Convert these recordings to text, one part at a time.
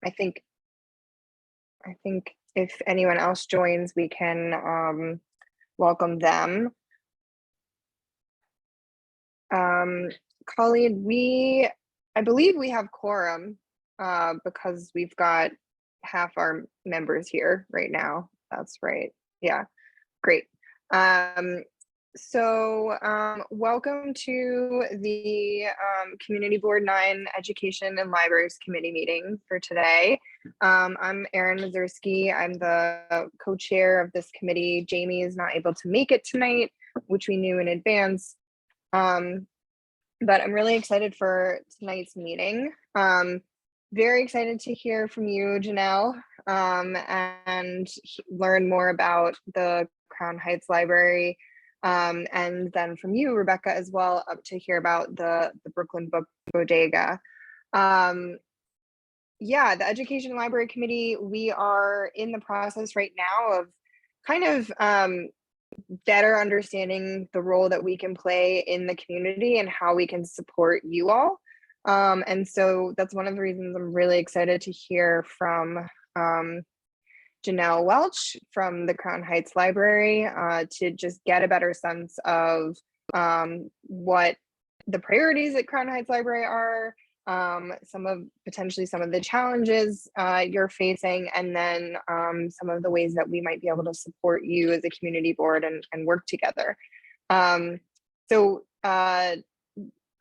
and I think if anyone else joins, we can welcome them. Khalid, I believe we have quorum because we've got half our members here right now. That's right. Yeah, great. Welcome to the Community Board 9 Education and Libraries Committee meeting for today. I'm Erin Mazurski. I'm the co-chair of this committee. Jamie is not able to make it tonight, which we knew in advance. But I'm really excited for tonight's meeting. Very excited to hear from you, Janelle, and learn more about the Crown Heights Library. And then from you, Rebecca, as well, up to hear about the Brooklyn Book Bodega. Yeah, the Education Library Committee, we are in the process right now of kind of better understanding the role that we can play in the community and how we can support you all. And so that's one of the reasons I'm really excited to hear from Janelle Welch from the Crown Heights Library to just get a better sense of what the priorities at Crown Heights Library are, potentially some of the challenges you're facing, and then some of the ways that we might be able to support you as a community board and work together.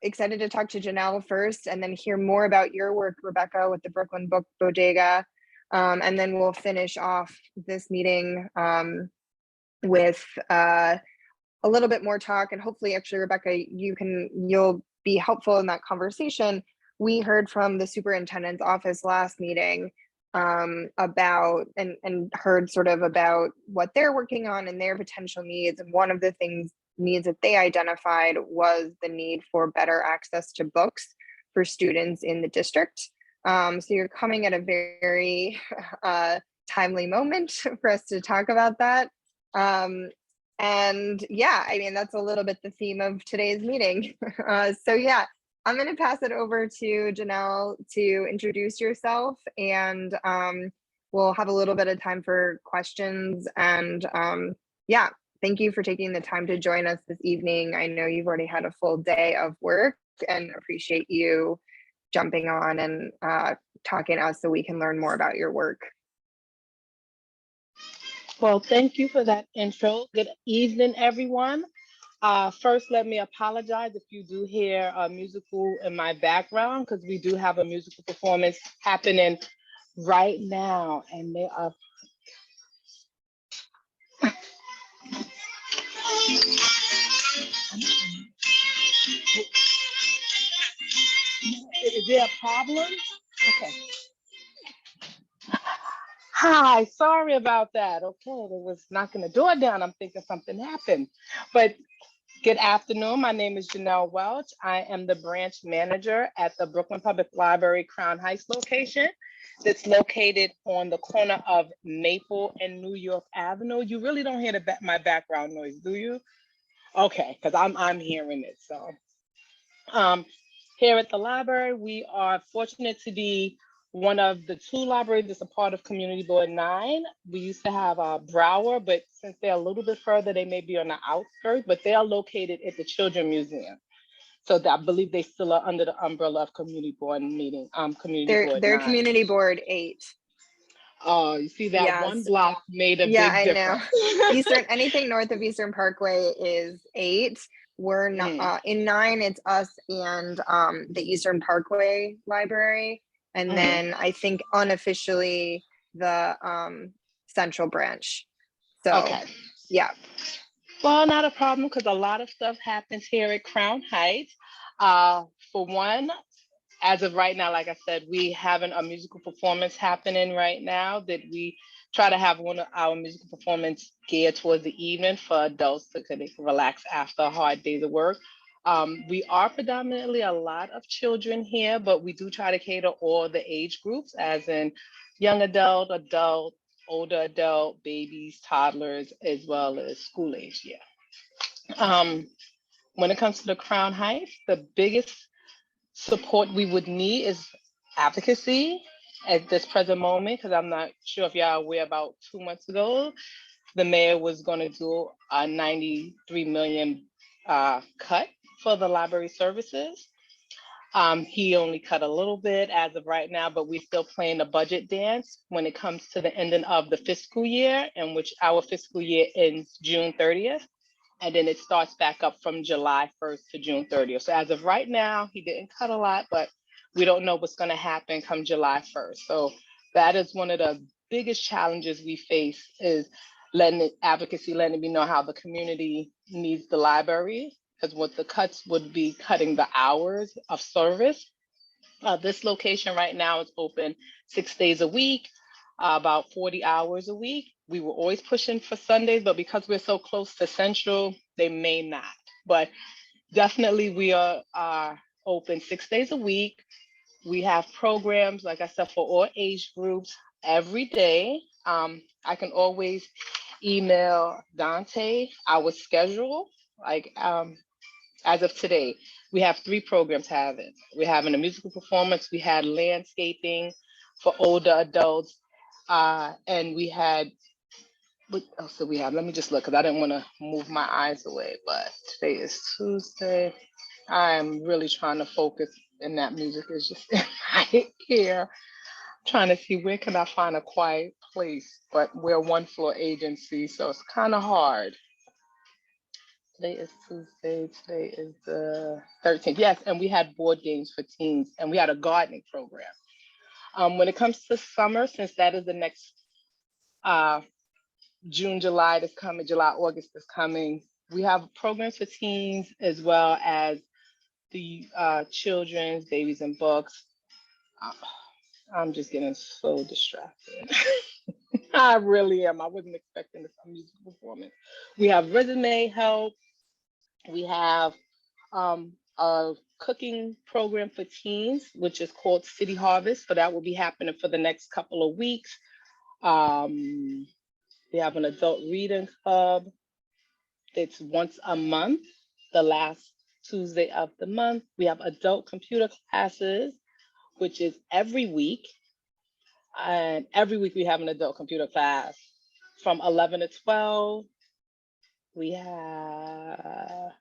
Excited to talk to Janelle first and then hear more about your work, Rebecca, with the Brooklyn Book Bodega. And then we'll finish off this meeting with a little bit more talk, and hopefully, actually, Rebecca, you'll be helpful in that conversation. We heard from the superintendent's office last meeting about and heard sort of about what they're working on and their potential needs. And one of the needs that they identified was the need for better access to books for students in the district. So you're coming at a very timely moment for us to talk about that. And yeah, I mean, that's a little bit the theme of today's meeting. So yeah, I'm going to pass it over to Janelle to introduce yourself, and we'll have a little bit of time for questions. And yeah, thank you for taking the time to join us this evening. I know you've already had a full day of work, and appreciate you jumping on and talking to us so we can learn more about your work. Well, thank you for that intro. Good evening, everyone. First, let me apologize if you do hear a musical in my background, because we do have a musical performance happening right now, and they are. Is there a problem? Okay. Hi, sorry about that. Okay, they was knocking the door down. I'm thinking something happened. But good afternoon. My name is Janelle Welch. I am the branch manager at the Brooklyn Public Library Crown Heights location that's located on the corner of Maple and New York Avenue. You really don't hear my background noise, do you? Okay, because I'm hearing it. So here at the library, we are fortunate to be one of the 2 libraries that's a part of Community Board 9. We used to have Broward, but since they're a little bit further, they may be on the outskirts, but they are located at the Children's Museum. So I believe they still are under the umbrella of Community Board meeting. They're Community Board 8. Oh, you see that one block made a big difference. I know. Anything north of Eastern Parkway is 8. We're not in 9. It's us and the Eastern Parkway Library, and then I think unofficially the Central Branch. So okay. Yeah. Well, not a problem, because a lot of stuff happens here at Crown Heights. For one, as of right now, like I said, we having a musical performance happening right now that we try to have one of our musical performance geared towards the evening for adults so they can relax after a hard day of work. We are predominantly a lot of children here, but we do try to cater all the age groups, as in young adult, older adult, babies, toddlers, as well as school age. Yeah. When it comes to the Crown Heights, the biggest support we would need is advocacy at this present moment, because I'm not sure if y'all are aware, about 2 months ago, the mayor was going to do a 93 million cut for the library services. He only cut a little bit as of right now, but we're still playing the budget dance when it comes to the ending of the fiscal year, in which our fiscal year ends June 30th. And then it starts back up from July 1st to June 30th. So as of right now, he didn't cut a lot, but we don't know what's going to happen come July 1st. So that is one of the biggest challenges we face, is letting me know how the community needs the library, because what the cuts would be cutting the hours of service. This location right now is open 6 days a week, about 40 hours a week. We were always pushing for Sundays, but because we're so close to Central, they may not. But definitely we are open 6 days a week. We have programs, like I said, for all age groups every day. I can always email Dante our schedule. Like as of today, we have 3 programs having. We're having a musical performance, we had landscaping for older adults, and we had, what else did we have? Let me just look, because I didn't want to move my eyes away, but today is Tuesday. I'm really trying to focus, and that music is just in my ear. Trying to see where can I find a quiet place, but we're a 1-floor agency, so it's kind of hard. Today is Tuesday. Today is the 13th. Yes, and we had board games for teens, and we had a gardening program. When it comes to summer, since that is the next June, July is coming, July, August is coming, we have programs for teens as well as the children's babies and books. I'm just getting so distracted. I really am. I wasn't expecting this musical performance. We have resume help. We have a cooking program for teens, which is called City Harvest. So that will be happening for the next couple of weeks. We have an adult reading club. It's once a month, the last Tuesday of the month. We have adult computer classes, which is every week. And every week we have an adult computer class from 11 to 12. We have,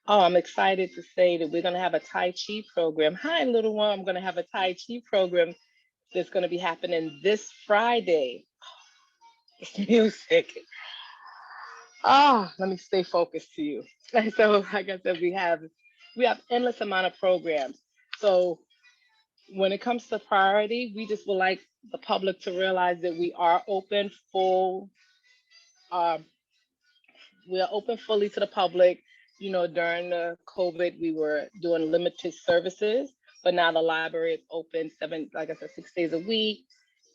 oh, I'm excited to say that we're going to have a Tai Chi program. Hi, little one. I'm going to have a Tai Chi program that's going to be happening this Friday. It's music. Let me stay focused to you. So, like I said, we have endless amount of programs. So when it comes to priority, we just would like the public to realize that we are open full. We are open fully to the public. You know, during the COVID, we were doing limited services, but now the library is open 6 days a week,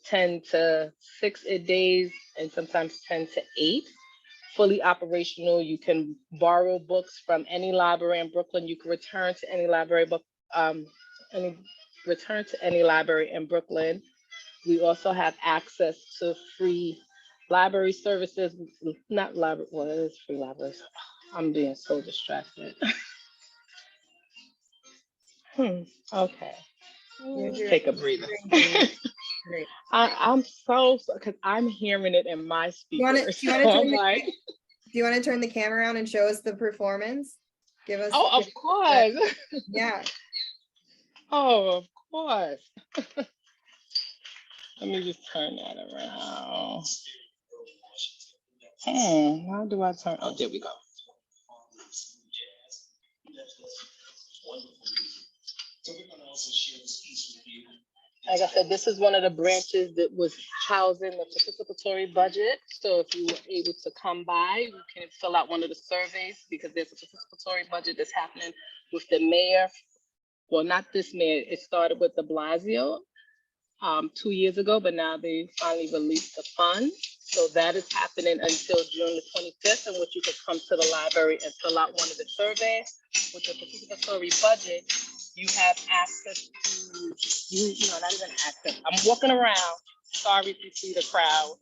10 to 6 days, and sometimes 10 to 8. Fully operational. You can borrow books from any library in Brooklyn. You can return to any library in Brooklyn. We also have access to free library services, not library, well, it is free libraries. I'm being so distracted. Okay. Take a breather. Great. I'm so, because I'm hearing it in my speakers. Do you want to turn the camera around and show us the performance? Give us. Oh, of course. Yeah. Oh, of course. Let me just turn that around. How do I turn? Oh, there we go. Like I said, this is one of the branches that was housing the participatory budget. So if you were able to come by, you can fill out one of the surveys, because there's a participatory budget that's happening with the mayor. Well, not this mayor. It started with de Blasio 2 years ago, but now they finally released the funds. So that is happening until June the 25th, in which you can come to the library and fill out one of the surveys. With the participatory budget, you have access to, not even access. I'm walking around. Sorry if you see the crowd.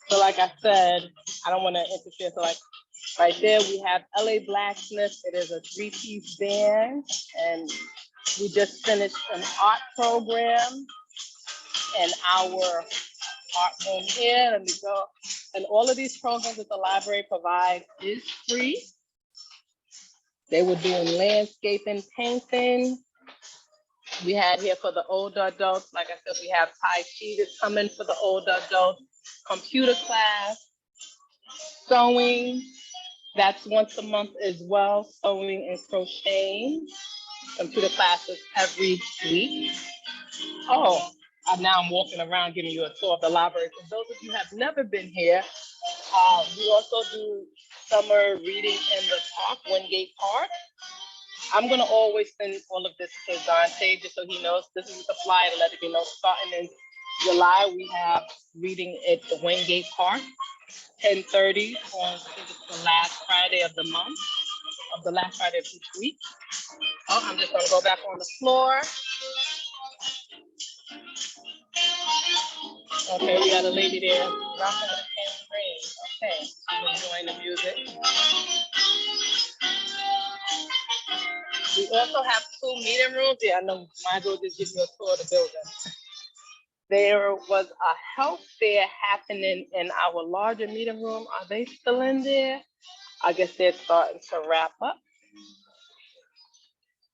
So like I said, I don't want to interfere. So like right there, we have LA Blacksmith. It is a 3-piece band, and We just finished an art program in our art room here. Let me go. And all of these programs that the library provides is free. They were doing landscaping, painting. We had here for the older adults, like I said, we have Tai Chi that's coming for the older adults, computer class, sewing, that's once a month as well, sewing and crocheting, computer classes every week. Oh, now I'm walking around giving you a tour of the library. For those of you who have never been here, we also do summer reading in the park, Wingate Park. I'm gonna always send all of this to Dante just so he knows. This is the flyer to let it be known. Starting in July, we have reading at the Wingate Park, 10:30 on, I think it's the last Friday of the month, of the last Friday of each week. Oh, I'm just gonna go back on the floor. Okay, we got a lady there rocking the tambourine. Okay, she's enjoying the music. We also have 2 meeting rooms. Yeah, I know, might as well just give you a tour of the building. There was a health fair happening in our larger meeting room. Are they still in there? I guess they're starting to wrap up.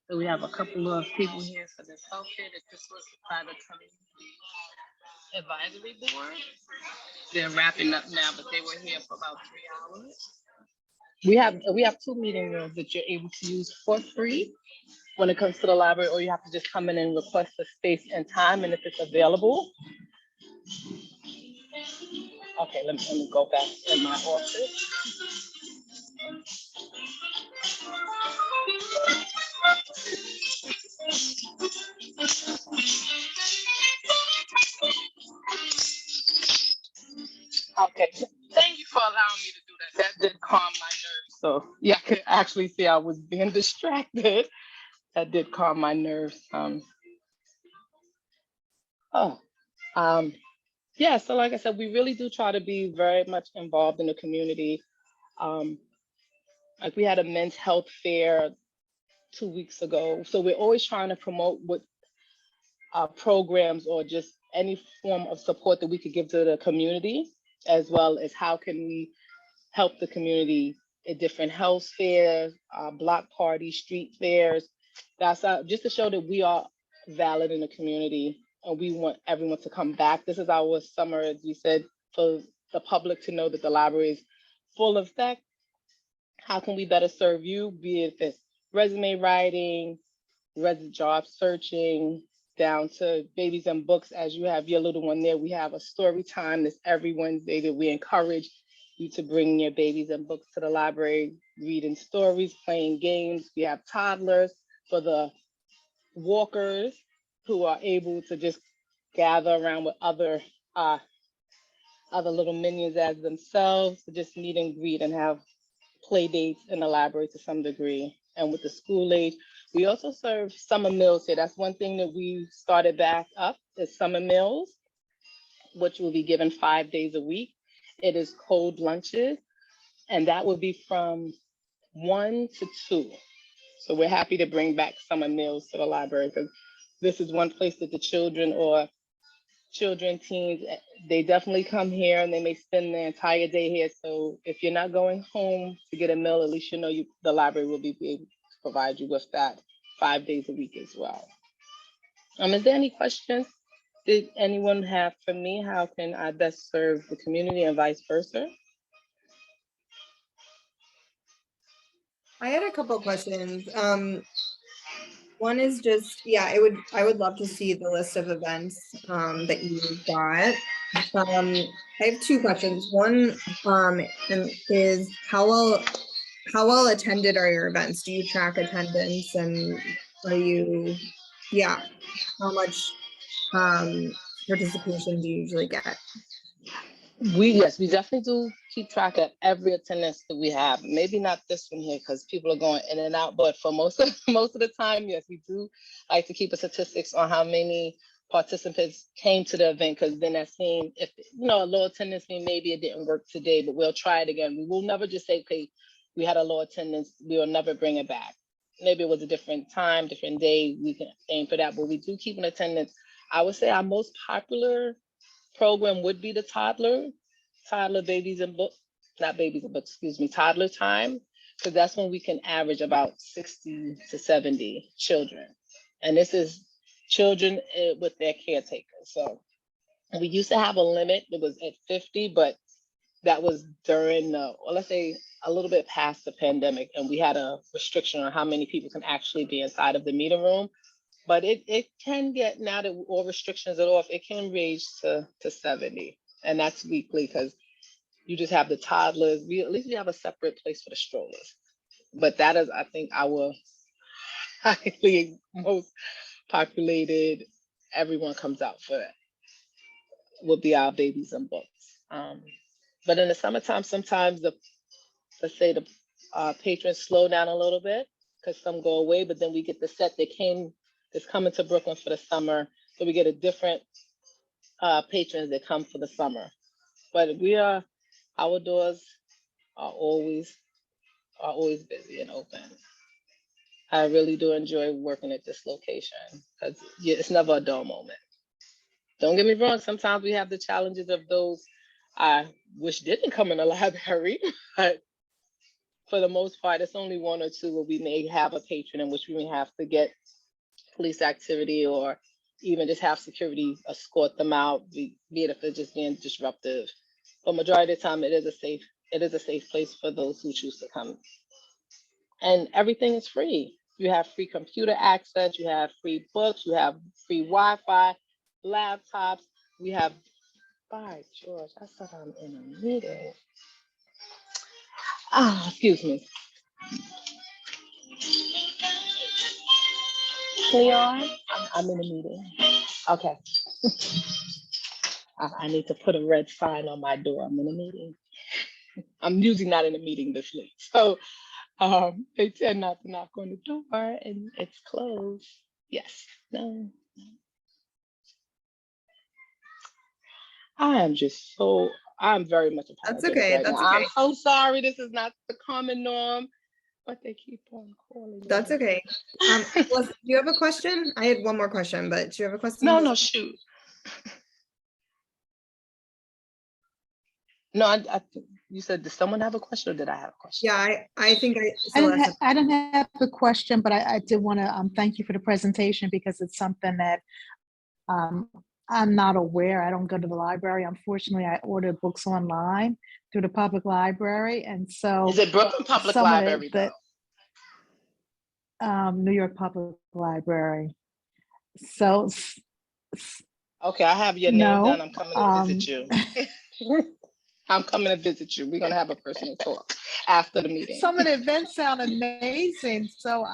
So we have a couple of people here for this health fair that this was by the community advisory board. They're wrapping up now, but they were here for about 3 hours. We have 2 meeting rooms that you're able to use for free when it comes to the library, or you have to just come in and request a space and time, and if it's available. Okay, let me go back in my office. Okay, thank you for allowing me to do that. That did calm my nerves. So yeah, I could actually see I was being distracted. That did calm my nerves. Yeah, so like I said, we really do try to be very much involved in the community. Like we had a men's health fair 2 weeks ago. So we're always trying to promote what programs or just any form of support that we could give to the community, as well as how can we help the community at different health fairs, block parties, street fairs. That's just to show that we are valid in the community and we want everyone to come back. This is our summer, as we said, for the public to know that the library is full of tech. How can we better serve you, be it if it's resume writing, job searching, down to babies and books. As you have your little one there, we have a story time that's every Wednesday that we encourage you to bring your babies and books to the library, reading stories, playing games. We have toddlers for the walkers who are able to just gather around with other little minions as themselves, to just meet and greet and have play dates in the library to some degree. And with the school age, we also serve summer meals here. That's one thing that we started back up is summer meals, which will be given 5 days a week. It is cold lunches, and that will be from 1 to 2. So we're happy to bring back summer meals to the library because this is one place that the children, teens, they definitely come here and they may spend their entire day here. So if you're not going home to get a meal, at least you know the library will be able to provide you with that 5 days a week as well. Is there any questions did anyone have for me? How can I best serve the community and vice versa? I had a couple questions. One is just, yeah, I would love to see the list of events that you've got. I have 2 questions. One is how well attended are your events? Do you track attendance, and are you, yeah, how much participation do you usually get? Yes, we definitely do keep track of every attendance that we have. Maybe not this one here because people are going in and out, but for most of the time, yes, we do like to keep a statistics on how many participants came to the event, because then that seems, if a low attendance mean maybe it didn't work today, but we'll try it again. We will never just say, okay, we had a low attendance, we will never bring it back. maybe it was a different time, different day, we can aim for that, but we do keep an attendance. I would say our most popular program would be the toddler babies and book, not babies and books, excuse me, toddler time, because that's when we can average about 60 to 70 children. And this is children with their caretakers. So we used to have a limit, it was at 50, but that was during the, or let's say a little bit past the pandemic, and we had a restriction on how many people can actually be inside of the meeting room. But it can get, now that all restrictions are off, it can range to 70. And that's weekly because you just have the toddlers. At least we have a separate place for the strollers. But that is, I think, our highly most populated, everyone comes out for it, will be our babies and books. But in the summertime, sometimes let's say the patrons slow down a little bit because some go away, but then we get the set that's coming to Brooklyn for the summer. So we get a different patrons that come for the summer. But our doors are always busy and open. I really do enjoy working at this location because it's never a dull moment. Don't get me wrong, sometimes we have the challenges of those I wish didn't come in the library, but for the most part, it's only one or two where we may have a patron in which we may have to get police activity or even just have security escort them out, be it if they're just being disruptive. But majority of the time, it is a safe place for those who choose to come. And everything is free. You have free computer access, you have free books, you have free Wi-Fi, laptops. We have, by George, I said I'm in a meeting. Excuse me. Cleon, I'm in a meeting. Okay. I need to put a red sign on my door. I'm in a meeting. I'm usually not in a meeting this late. So they tend not to knock on the door and it's closed. Yes. No. I'm very much That's apologetic okay. right That's now. okay. I'm so sorry. This is not the common norm, but they keep on calling me. That's okay. Do you have a question? I had one more question, but do you have a question? No, shoot. No, you said, did someone have a question or did I have a question? Yeah, I think I didn't have a question, but I did want to thank you for the presentation because it's something that I'm not aware. I don't go to the library. Unfortunately, I order books online through the public library. And so is it Brooklyn Public Library? New York Public Library. So okay, I have your name down. I'm coming to visit you. I'm coming to visit you. We're gonna have a personal talk after the meeting. Some of the events sound amazing. So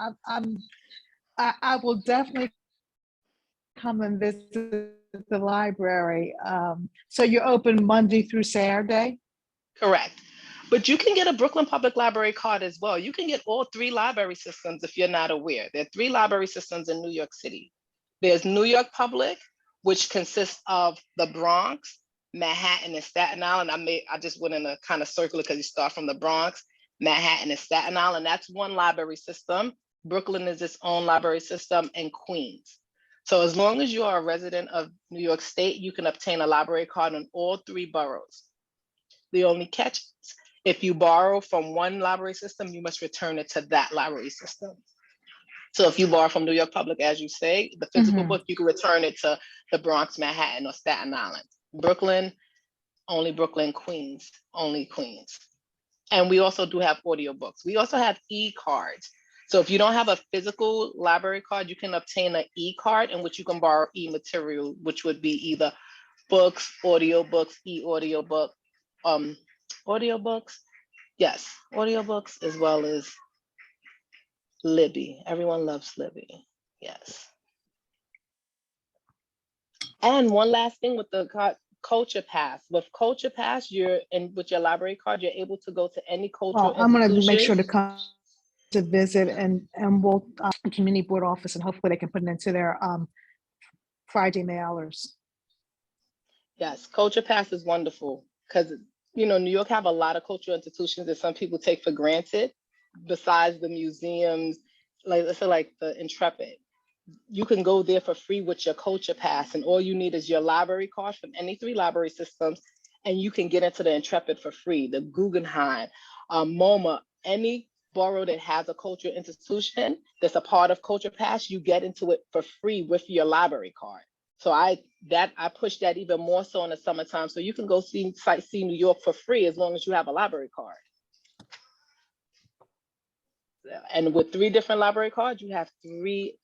I will definitely come and visit the library. So you're open Monday through Saturday? Correct. But you can get a Brooklyn Public Library card as well. You can get all three library systems if you're not aware. There are three library systems in New York City. There's New York Public, which consists of the Bronx, Manhattan, and Staten Island. I just went in a kind of circle because you start from the Bronx, Manhattan, and Staten Island. That's one library system. Brooklyn is its own library system, and Queens. So as long as you are a resident of New York State, you can obtain a library card in all three boroughs. The only catch is if you borrow from one library system, you must return it to that library system. So if you borrow from New York Public, as you say, the physical book, you can return it to the Bronx, Manhattan, or Staten Island. Brooklyn, only Brooklyn. Queens, only Queens. And we also do have audiobooks. We also have e-cards. So if you don't have a physical library card, you can obtain an e-card in which you can borrow e-material, which would be either books, audiobooks, e-audiobook, audiobooks. Yes, audiobooks as well as Libby. Everyone loves Libby. Yes. And one last thing with the Culture Pass. With Culture Pass, with your library card, you're able to go to any cultural I'm going to make sure to institution. come to visit and we'll community board office and hopefully they can put it into their Friday mailers. Yes, Culture Pass is wonderful because, New York have a lot of cultural institutions that some people take for granted. Besides the museums like let's say like the Intrepid, you can go there for free with your culture pass, and all you need is your library card from any 3 library systems, and you can get into the Intrepid for free. The Guggenheim, MoMA, any borough that has a cultural institution that's a part of Culture Pass, you get into it for free with your library card. So I push that even more so in the summertime. So you can go sightsee New York for free as long as you have a library card. And with 3 different library cards, you have three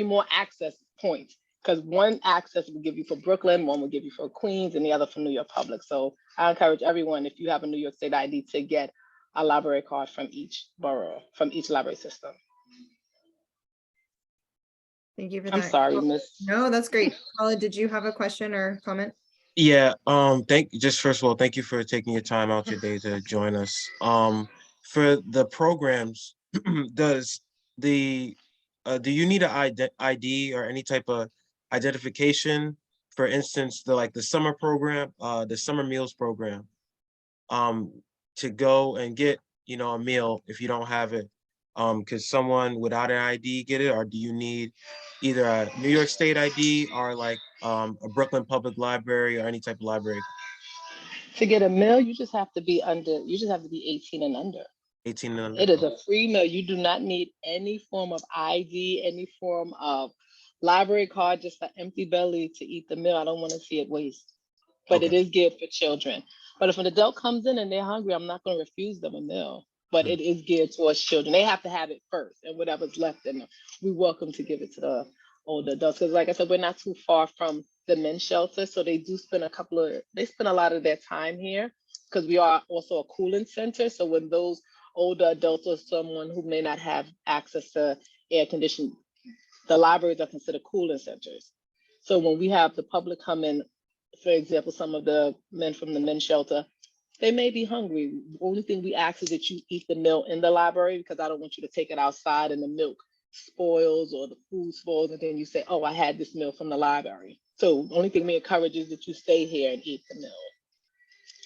more access points, because one access will give you for Brooklyn, one will give you for Queens, and the other for New York Public. So I encourage everyone, if you have a New York State ID, to get a library card from each borough, from each library system. Thank you for that. I'm sorry, Miss. No, that's great. Paula, did you have a question or comment? Yeah, just first of all, thank you for taking your time out your day to join us. For the programs, does the do you need an ID or any type of identification? For instance, the summer program, the summer meals program, to go and get, a meal if you don't have it. Could someone without an ID get it, or do you need either a New York State ID or like a Brooklyn Public Library or any type of library? To get a meal, you just have to be 18 and under. 18 and under. It is a free meal. You do not need any form of ID, any form of library card, just an empty belly to eat the meal. I don't want to see it waste. But Okay. it is geared for children. But if an adult comes in and they're hungry, I'm not going to refuse them a meal. But it is geared towards children. They have to have it first, and whatever's left in them, we're welcome to give it to the older adults. Because like I said, we're not too far from the men's shelter. So they do spend they spend a lot of their time here, because we are also a cooling center. So when those older adults or someone who may not have access to air conditioning, the libraries are considered cooling centers. So when we have the public come in, for example, some of the men from the men's shelter, they may be hungry. The only thing we ask is that you eat the meal in the library, because I don't want you to take it outside and the milk spoils or the food spoils, and then you say, oh, I had this meal from the library. So the only thing we encourage is that you stay here and eat the meal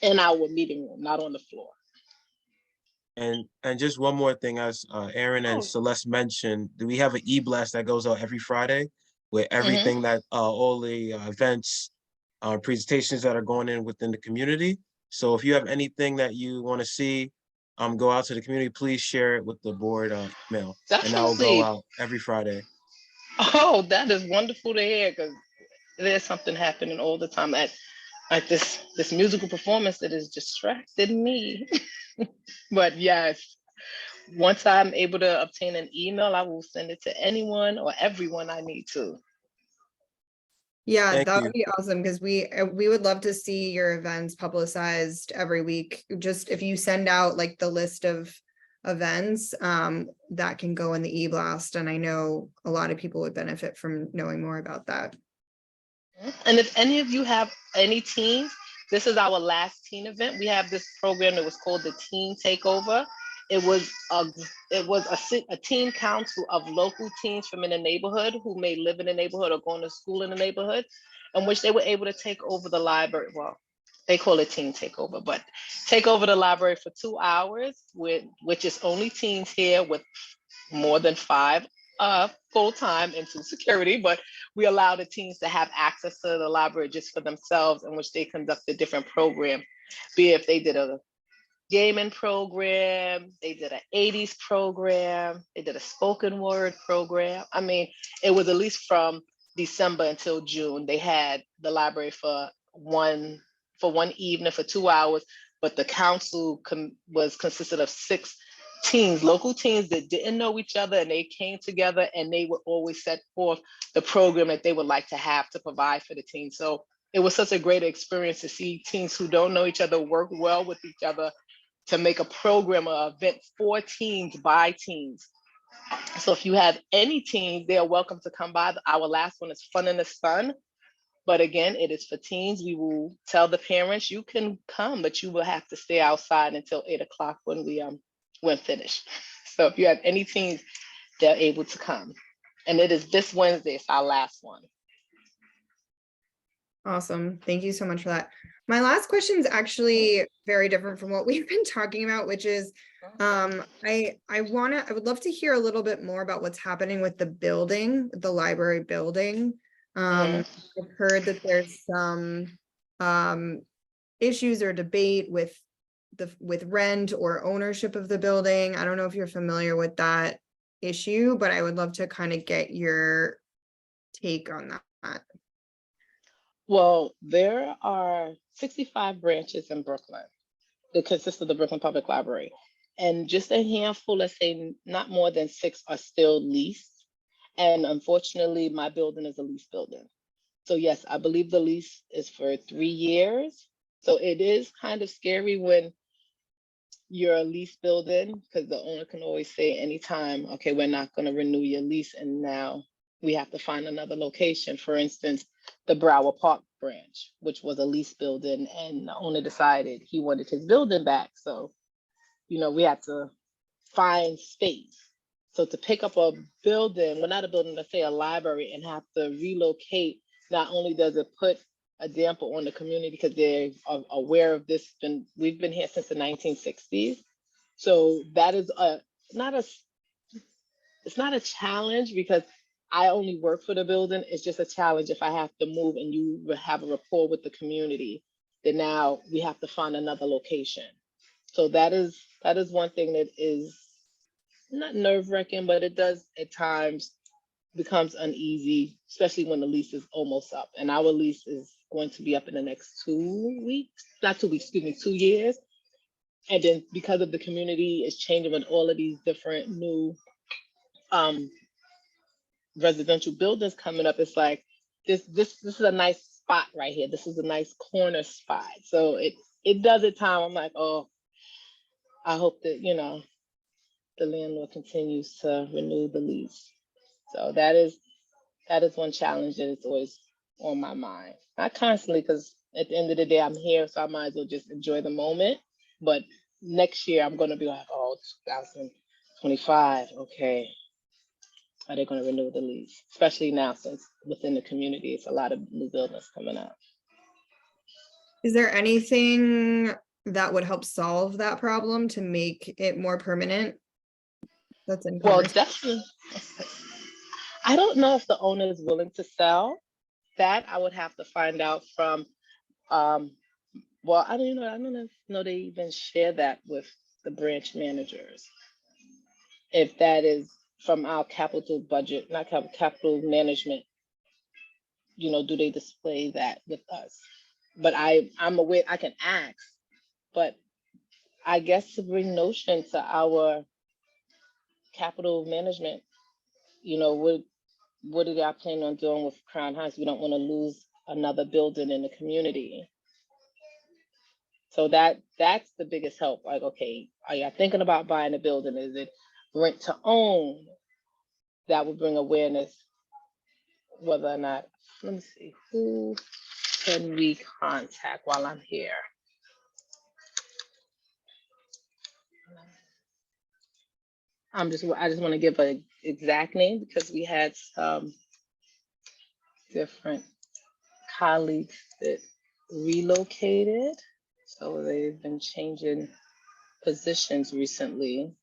in our meeting room, not on the floor. And just one more thing, as Aaron and Celeste mentioned, we have an e-blast that goes out every Friday with everything that all the events, presentations that are going in within the community. So if you have anything that you want to see go out to the community, please share it with the board email. And that will go out every Friday. Oh, that is wonderful to hear, because there's something happening all the time at this musical performance that has distracted me. But yes, once I'm able to obtain an email, I will send it to anyone or everyone I need to. Yeah, Thank that you. would be awesome, because we would love to see your events publicized every week. Just if you send out like the list of events, that can go in the e-blast, and I know a lot of people would benefit from knowing more about that. And if any of you have any teens, this is our last teen event. We have this program that was called the Teen Takeover. It was a teen council of local teens from in the neighborhood who may live in the neighborhood or going to school in the neighborhood, in which they were able to take over the library. Well, they call it Teen Takeover, but take over the library for 2 hours, which is only teens here with more than 5 full-time and 2 security, but we allow the teens to have access to the library just for themselves, in which they conduct a different program, be it if they did a gaming program, they did an 80s program, they did a spoken word program. I mean, it was at least from December until June. They had the library for one evening for 2 hours, but the council consisted of 6 teens, local teens that didn't know each other, and they came together and they would always set forth the program that they would like to have to provide for the teens. So it was such a great experience to see teens who don't know each other work well with each other to make a program, an event for teens by teens. So if you have any teens, they are welcome to come by. Our last one is Fun in the Sun. But again, it is for teens. We will tell the parents, you can come, but you will have to stay outside until 8 o'clock when when finished. So if you have any teens, they're able to come. And it is this Wednesday, it's our last one. Awesome. Thank you so much for that. My last question is actually very different from what we've been talking about, which is, I would love to hear a little bit more about what's happening with the building, the library building. I've heard that there's some, issues or debate with with rent or ownership of the building. I don't know if you're familiar with that issue, but I would love to kind of get your take on that. Well, there are 65 branches in Brooklyn that consist of the Brooklyn Public Library. And just a handful, let's say not more than 6 are still leased. And unfortunately, my building is a lease building. So yes, I believe the lease is for 3 years. So it is kind of scary when you're a lease building, because the owner can always say anytime, okay, we're not going to renew your lease, and now we have to find another location. For instance, the Brower Park branch, which was a lease building, and the owner decided he wanted his building back. So, you know, we had to find space. So to pick up a building, well, not a building, let's say a library, and have to relocate, not only does it put a damper on the community because they're aware of this, we've been here since the 1960s. So that is it's not a challenge because I only work for the building. It's just a challenge if I have to move and you have a rapport with the community, then now we have to find another location. So that is one thing that is not nerve-wracking, but it does at times becomes uneasy, especially when the lease is almost up. And our lease is going to be up in the next 2 weeks, not 2 weeks, excuse me, 2 years. And then because of the community is changing with all of these different new residential buildings coming up, it's like this is a nice spot right here. This is a nice corner spot. So it does at time. I'm like, oh, I hope that, you know, the landlord continues to renew the lease. So that is one challenge that is always on my mind. Not constantly, because at the end of the day, I'm here, so I might as well just enjoy the moment. But next year, I'm going to be like, oh, 2025, okay. Are they going to renew the lease? Especially now, since within the community, it's a lot of new buildings coming up. Is there anything that would help solve that problem to make it more permanent? That's in Well, conversation. definitely. I don't know if the owner is willing to sell. That I would have to find out from, well, I don't know they even share that with the branch managers. If that is from our capital budget, not capital management, you know, do they display that with us? But I'm aware, I can ask, but I guess to bring notion to our capital management, you know, what are y'all planning on doing with Crown Heights? We don't want to lose another building in the community. So that's the biggest help. Like, okay, are y'all thinking about buying a building? Is it rent to own? That would bring awareness whether or not, let me see, who can we contact while I'm here? I just want to give an exact name because we had some different colleagues that relocated. So they've been changing positions recently.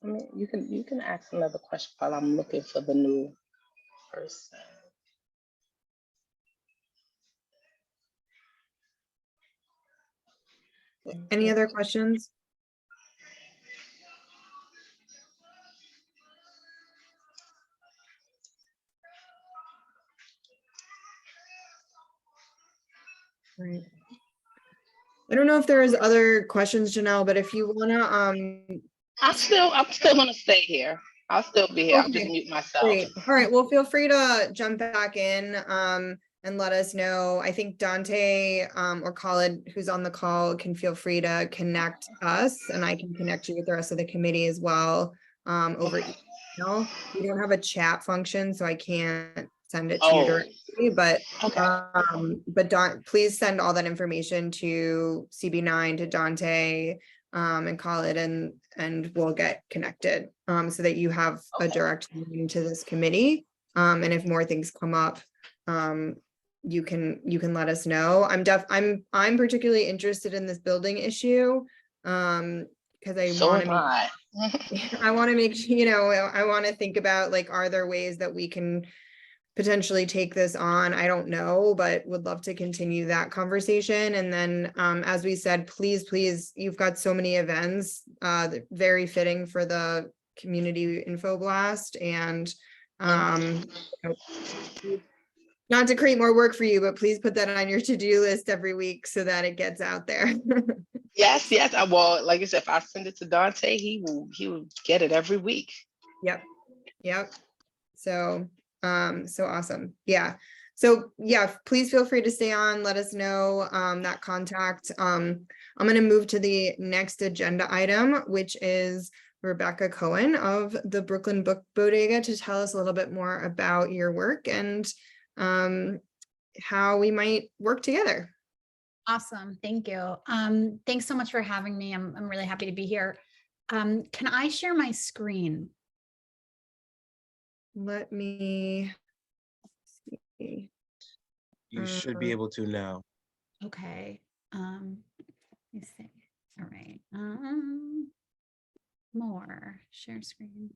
I mean, you can ask another question while I'm looking for the new person. Any other questions? Right. I don't know if there's other questions, Janelle, but if you wanna, I'm still gonna stay here. I'll still be here. I'll just Okay, mute myself. great. All right, well, feel free to jump back in, and let us know. I think Dante, or Khalid, who's on the call, can feel free to connect us, and I can connect you with the rest of the committee as well, over email. We don't have a chat function, so I can't send it to you Oh, directly, but okay. please send all that information to CB9, to Dante, and call it and we'll get connected so that you have a Okay. direct line to this committee. And if more things come up, you can let us know. I'm particularly interested in this building issue because I So want am to make I. I want to make, I want to think about like, are there ways that we can potentially take this on? I don't know, but would love to continue that conversation. And then, as we said, please, you've got so many events, very fitting for the community info blast and, not to create more work for you, but please put that on your to-do list every week so that it gets out there. Yes, yes. Well, like I said, if I send it to Dante, he will get it every week. Yep. So, so awesome. Yeah. So yeah, please feel free to stay on, let us know, that contact. I'm going to move to the next agenda item, which is Rebecca Cohen of the Brooklyn Book Bodega to tell us a little bit more about your work and, how we might work together. Awesome. Thank you. Thanks so much for having me. I'm really happy to be here. Can I share my screen? Let me see. You should be able to now. Okay. Let me see. All right. More share screen.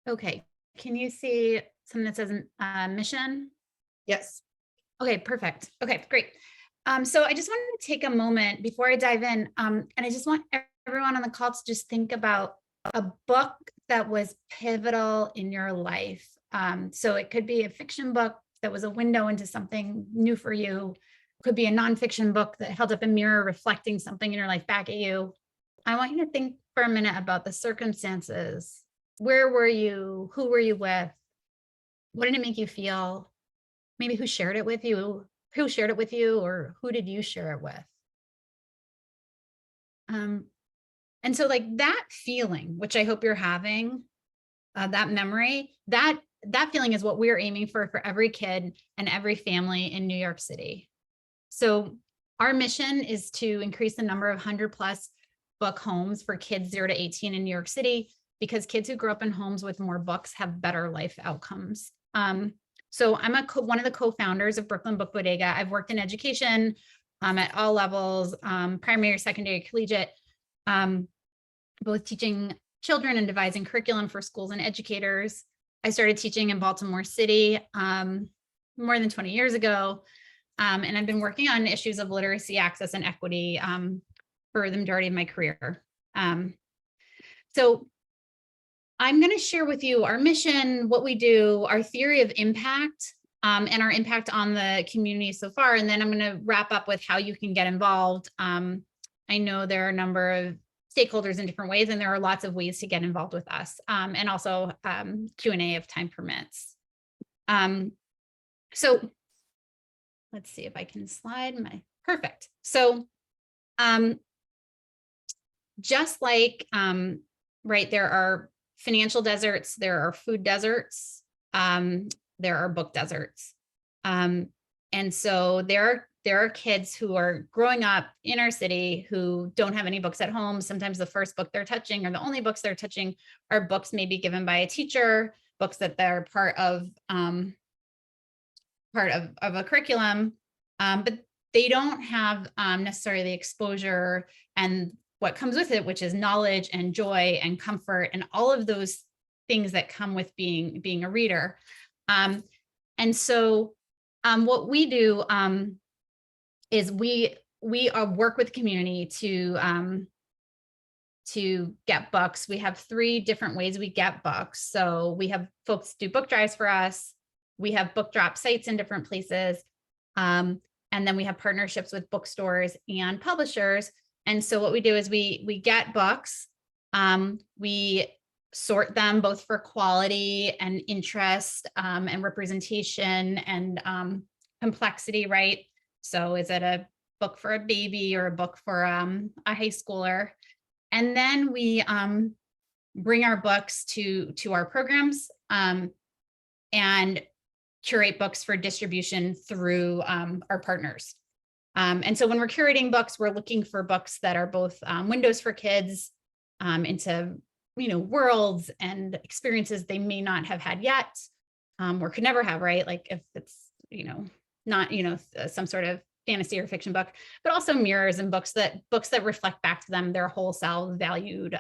Okay. Can you see something that says mission? Yes. Okay, perfect. Okay, great. So I just wanted to take a moment before I dive in, and I just want everyone on the call to just think about a book that was pivotal in your life. So it could be a fiction book that was a window into something new for you. It could be a nonfiction book that held up a mirror reflecting something in your life back at you. I want you to think for a minute about the circumstances. Where were you? Who were you with? What did it make you feel? Maybe who shared it with you? Who shared it with you, or who did you share it with? And so like that feeling, which I hope you're having, that memory, that feeling is what we're aiming for every kid and every family in New York City. So our mission is to increase the number of 100+ book homes for kids 0 to 18 in New York City, because kids who grow up in homes with more books have better life outcomes. So I'm one of the co-founders of Brooklyn Book Bodega. I've worked in education at all levels, primary, secondary, collegiate, both teaching children and devising curriculum for schools and educators. I started teaching in Baltimore City more than 20 years ago. And I've been working on issues of literacy, access, and equity for the majority of my career. So I'm going to share with you our mission, what we do, our theory of impact, and our impact on the community so far. And then I'm going to wrap up with how you can get involved. I know there are a number of stakeholders in different ways, and there are lots of ways to get involved with us, and also Q&A if time permits. So let's see if I can slide perfect. So just like, right, there are financial deserts, there are food deserts, there are book deserts. And so there are kids who are growing up in our city who don't have any books at home. Sometimes the first book they're touching or the only books they're touching are books maybe given by a teacher, books that they're part of a curriculum, but they don't have necessarily the exposure and what comes with it, which is knowledge and joy and comfort and all of those things that come with being a reader. And so what we do is we work with the community to get books. We have 3 different ways we get books. So we have folks do book drives for us. We have book drop sites in different places. And then we have partnerships with bookstores and publishers. And so what we do is we get books, we sort them both for quality and interest, and representation and complexity, right? So is it a book for a baby or a book for a high schooler? And then we bring our books to our programs, and curate books for distribution through our partners. And so when we're curating books, we're looking for books that are both windows for kids into, worlds and experiences they may not have had yet, or could never have, right? Like if it's, not, some sort of fantasy or fiction book, but also mirrors and books that reflect back to them their whole self, valued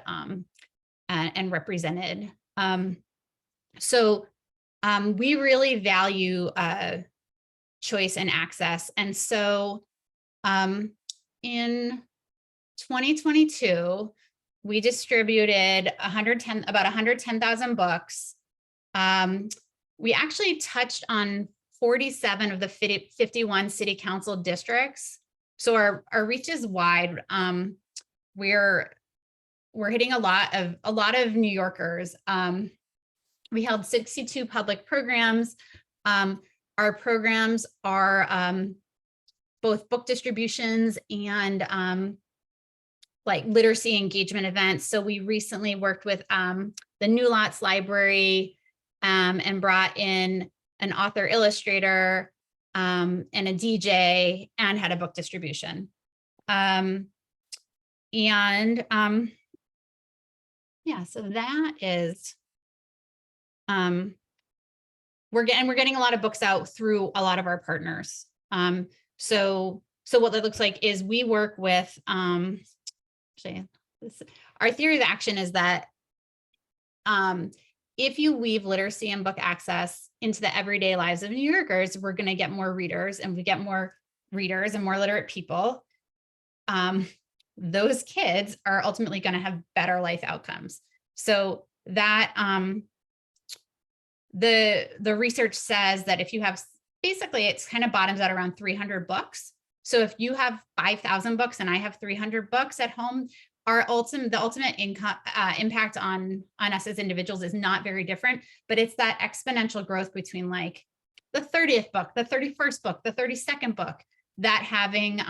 and represented. So we really value choice and access. And so in 2022, we distributed about 110,000 books. We actually touched on 47 of the 51 city council districts. So our reach is wide. We're hitting a lot of New Yorkers. We held 62 public programs. Our programs are both book distributions and like literacy engagement events. So we recently worked with the New Lots Library and brought in an author illustrator and a DJ and had a book distribution. Yeah, so that is, we're getting a lot of books out through a lot of our partners. So what that looks like is we work with, actually, our theory of action is that if you weave literacy and book access into the everyday lives of New Yorkers, we're going to get more readers, and we get more readers and more literate people. Those kids are ultimately going to have better life outcomes. So that the research says that if you have, basically it's kind of bottoms out around 300 books. So if you have 5,000 books and I have 300 books at home, the ultimate income impact on us as individuals is not very different, but it's that exponential growth between like the 30th book, the 31st book, the 32nd book, that having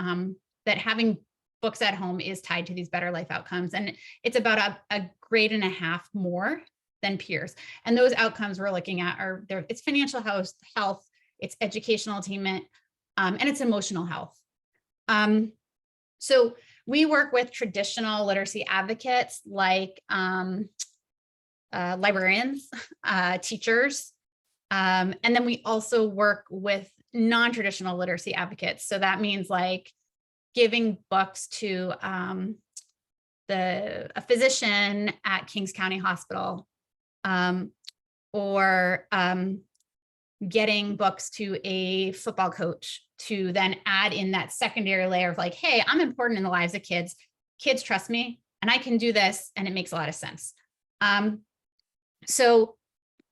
books at home is tied to these better life outcomes. And it's about a grade and a half more than peers. And those outcomes we're looking at are it's financial health, it's educational attainment, and it's emotional health. So we work with traditional literacy advocates like librarians, teachers, and then we also work with non-traditional literacy advocates. So that means like giving books to a physician at Kings County Hospital, or getting books to a football coach to then add in that secondary layer of like, hey, I'm important in the lives of kids. Kids trust me and I can do this, and it makes a lot of sense. So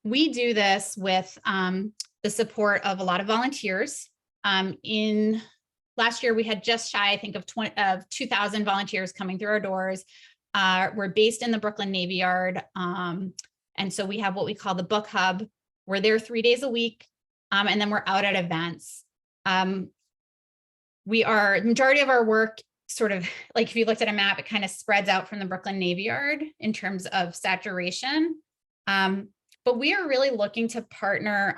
we do this with the support of a lot of volunteers. In last year, we had just shy, I think, of 2,000 volunteers coming through our doors. We're based in the Brooklyn Navy Yard. And so we have what we call the book hub. We're there 3 days a week. And then we're out at events. The majority of our work sort of like, if you looked at a map, it kind of spreads out from the Brooklyn Navy Yard in terms of saturation. But we are really looking to partner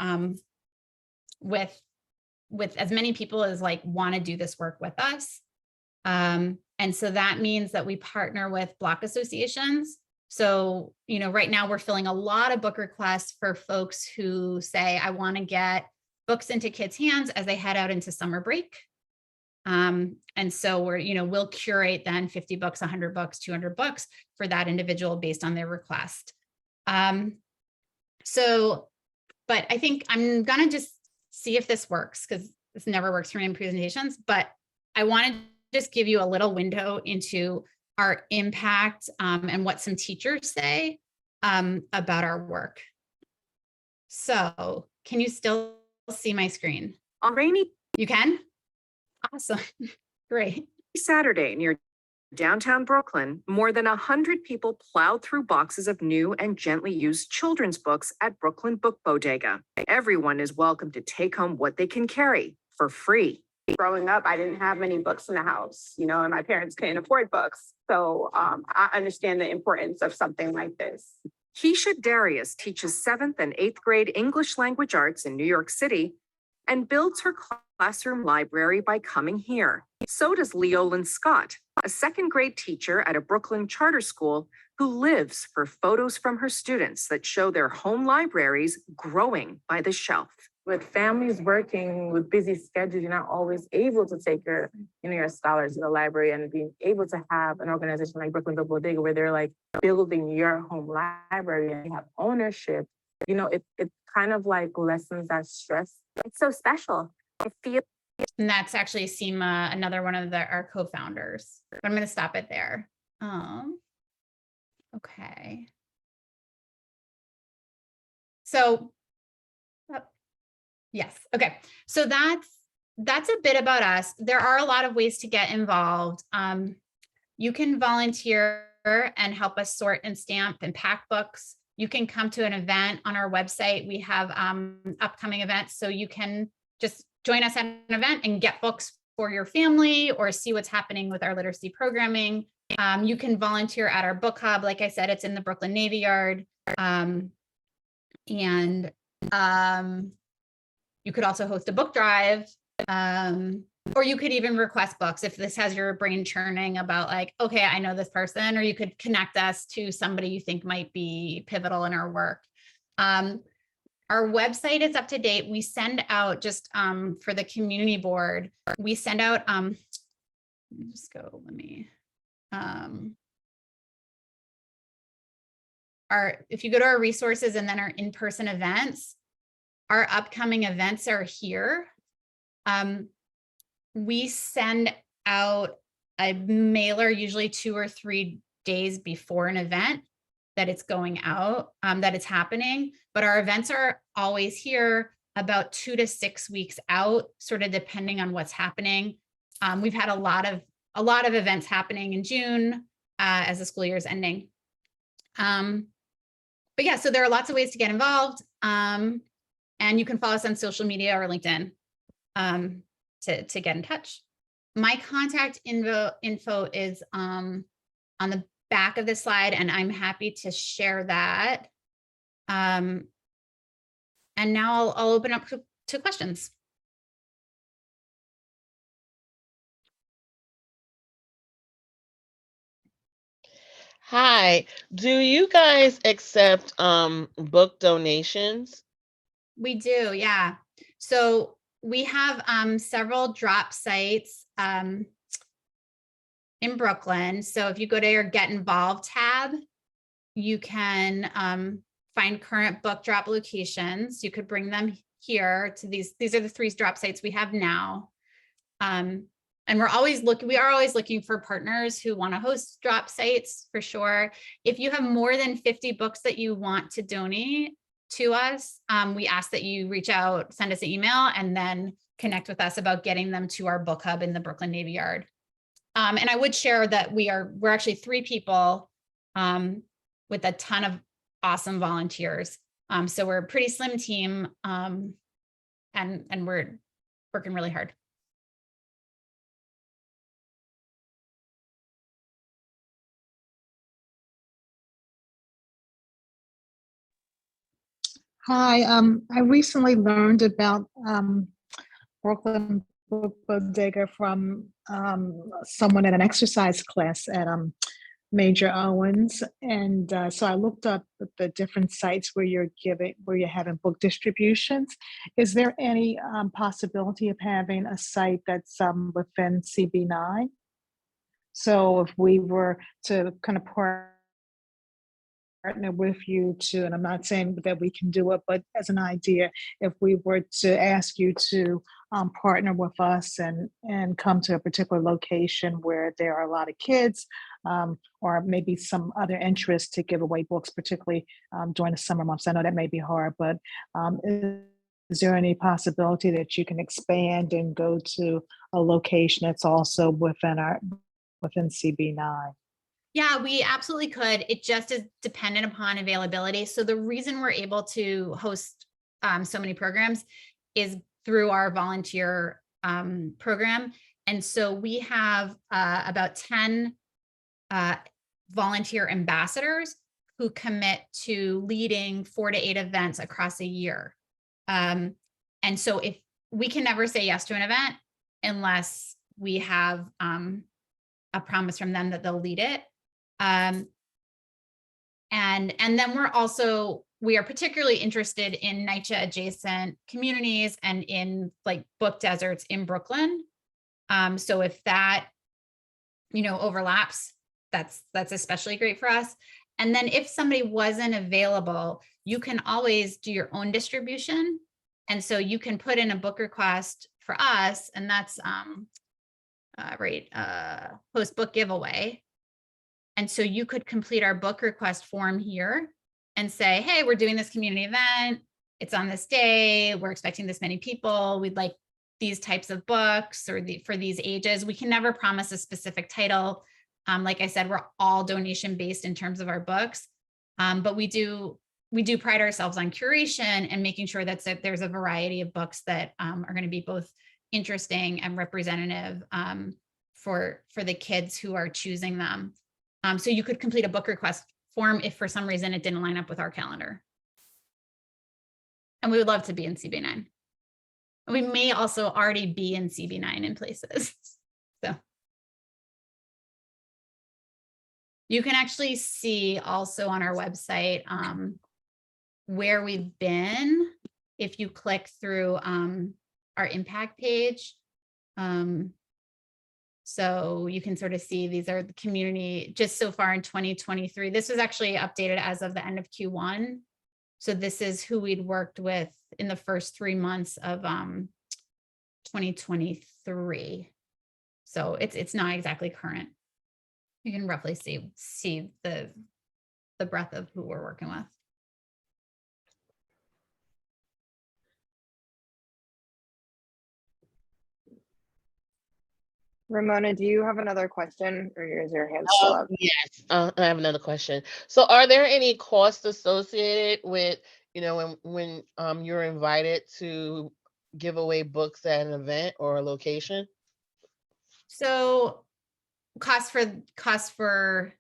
with as many people as like want to do this work with us. And so that means that we partner with block associations. So, right now we're filling a lot of book requests for folks who say, I want to get books into kids' hands as they head out into summer break. And so we'll curate then 50 books, 100 books, 200 books for that individual based on their request. But I think I'm going to just see if this works, because this never works for me in presentations, but I want to just give you a little window into our impact and what some teachers say about our work. So can you still see my screen? On rainy You can? Awesome. Great. Saturday near downtown Brooklyn, more than 100 people plowed through boxes of new and gently used children's books at Brooklyn Book Bodega. Everyone is welcome to take home what they can carry for free. Growing up, I didn't have many books in the house, and my parents couldn't afford books. So I understand the importance of something like this. Keisha Darius teaches 7th and 8th grade English language arts in New York City and builds her classroom library by coming here. So does Leolyn Scott, a 2nd grade teacher at a Brooklyn charter school who lives for photos from her students that show their home libraries growing by the shelf. With families working with busy schedules, you're not always able to take your scholars to the library, and being able to have an organization like Brooklyn Book Bodega where they're like building your home library and you have ownership, it kind of like lessens that stress. It's so special. I feel And that's actually Seema, another one of our co-founders. But I'm going to stop it there. Okay. So, yes. Okay. So that's a bit about us. There are a lot of ways to get involved. You can volunteer and help us sort and stamp and pack books. You can come to an event on our website. We have upcoming events, so you can just join us at an event and get books for your family or see what's happening with our literacy programming. You can volunteer at our book hub. Like I said, it's in the Brooklyn Navy Yard. You could also host a book drive, or you could even request books if this has your brain churning about like, okay, I know this person, or you could connect us to somebody you think might be pivotal in our work. Our website is up to date. We send out just for the community board, we send out, if you go to our resources and then our in-person events, our upcoming events are here. We send out a mailer usually 2 or 3 days before an event that it's going out, that it's happening, but our events are always here about 2 to 6 weeks out, sort of depending on what's happening. We've had a lot of events happening in June as the school year is ending. But yeah, so there are lots of ways to get involved. And you can follow us on social media or LinkedIn to get in touch. My contact info is on the back of the slide, and I'm happy to share that. And now I'll open up to questions. Hi, do you guys accept book donations? We do, yeah. So we have several drop sites in Brooklyn. So if you go to your Get Involved tab, you can find current book drop locations. You could bring them here to these. These are the 3 drop sites we have now. And we are always looking for partners who want to host drop sites for sure. If you have more than 50 books that you want to donate to us, we ask that you reach out, send us an email, and then connect with us about getting them to our book hub in the Brooklyn Navy Yard. And I would share that we're actually 3 people with a ton of awesome volunteers. So we're a pretty slim team, and we're working really hard. Hi, I recently learned about Brooklyn Book Bodega from someone at an exercise class at Major Owens, and so I looked up the different sites where you're having book distributions. Is there any possibility of having a site that's within CB9? So if we were to kind of partner with you to, and I'm not saying that we can do it, but as an idea, if we were to ask you to partner with us and come to a particular location where there are a lot of kids, or maybe some other interest to give away books, particularly during the summer months. I know that may be hard, but is there any possibility that you can expand and go to a location that's also within CB9? Yeah, we absolutely could. It just is dependent upon availability. So the reason we're able to host so many programs is through our volunteer program. And so we have about 10 volunteer ambassadors who commit to leading 4 to 8 events across a year. And so if we can never say yes to an event unless we have a promise from them that they'll lead it. And then we are particularly interested in NYCHA adjacent communities and in like book deserts in Brooklyn. So if that, overlaps, that's especially great for us. And then if somebody wasn't available, you can always do your own distribution. And so you can put in a book request for us, and that's post book giveaway. And so you could complete our book request form here and say, hey, we're doing this community event. It's on this day. We're expecting this many people. We'd like these types of books or for these ages. We can never promise a specific title. Like I said, we're all donation based in terms of our books. But we do pride ourselves on curation and making sure that there's a variety of books that are going to be both interesting and representative for the kids who are choosing them. So you could complete a book request form if for some reason it didn't line up with our calendar. And we would love to be in CB9. We may also already be in CB9 in places. So you can actually see also on our website where we've been if you click through our impact page. So you can sort of see these are the community just so far in 2023. This was actually updated as of the end of Q1. So this is who we'd worked with in the first 3 months of 2023. So it's not exactly current. You can roughly see the breadth of who we're working with. Ramona, do you have another question, or is your hand still up? Yes, I have another question. So are there any costs associated with, when you're invited to give away books at an event or a location? So cost for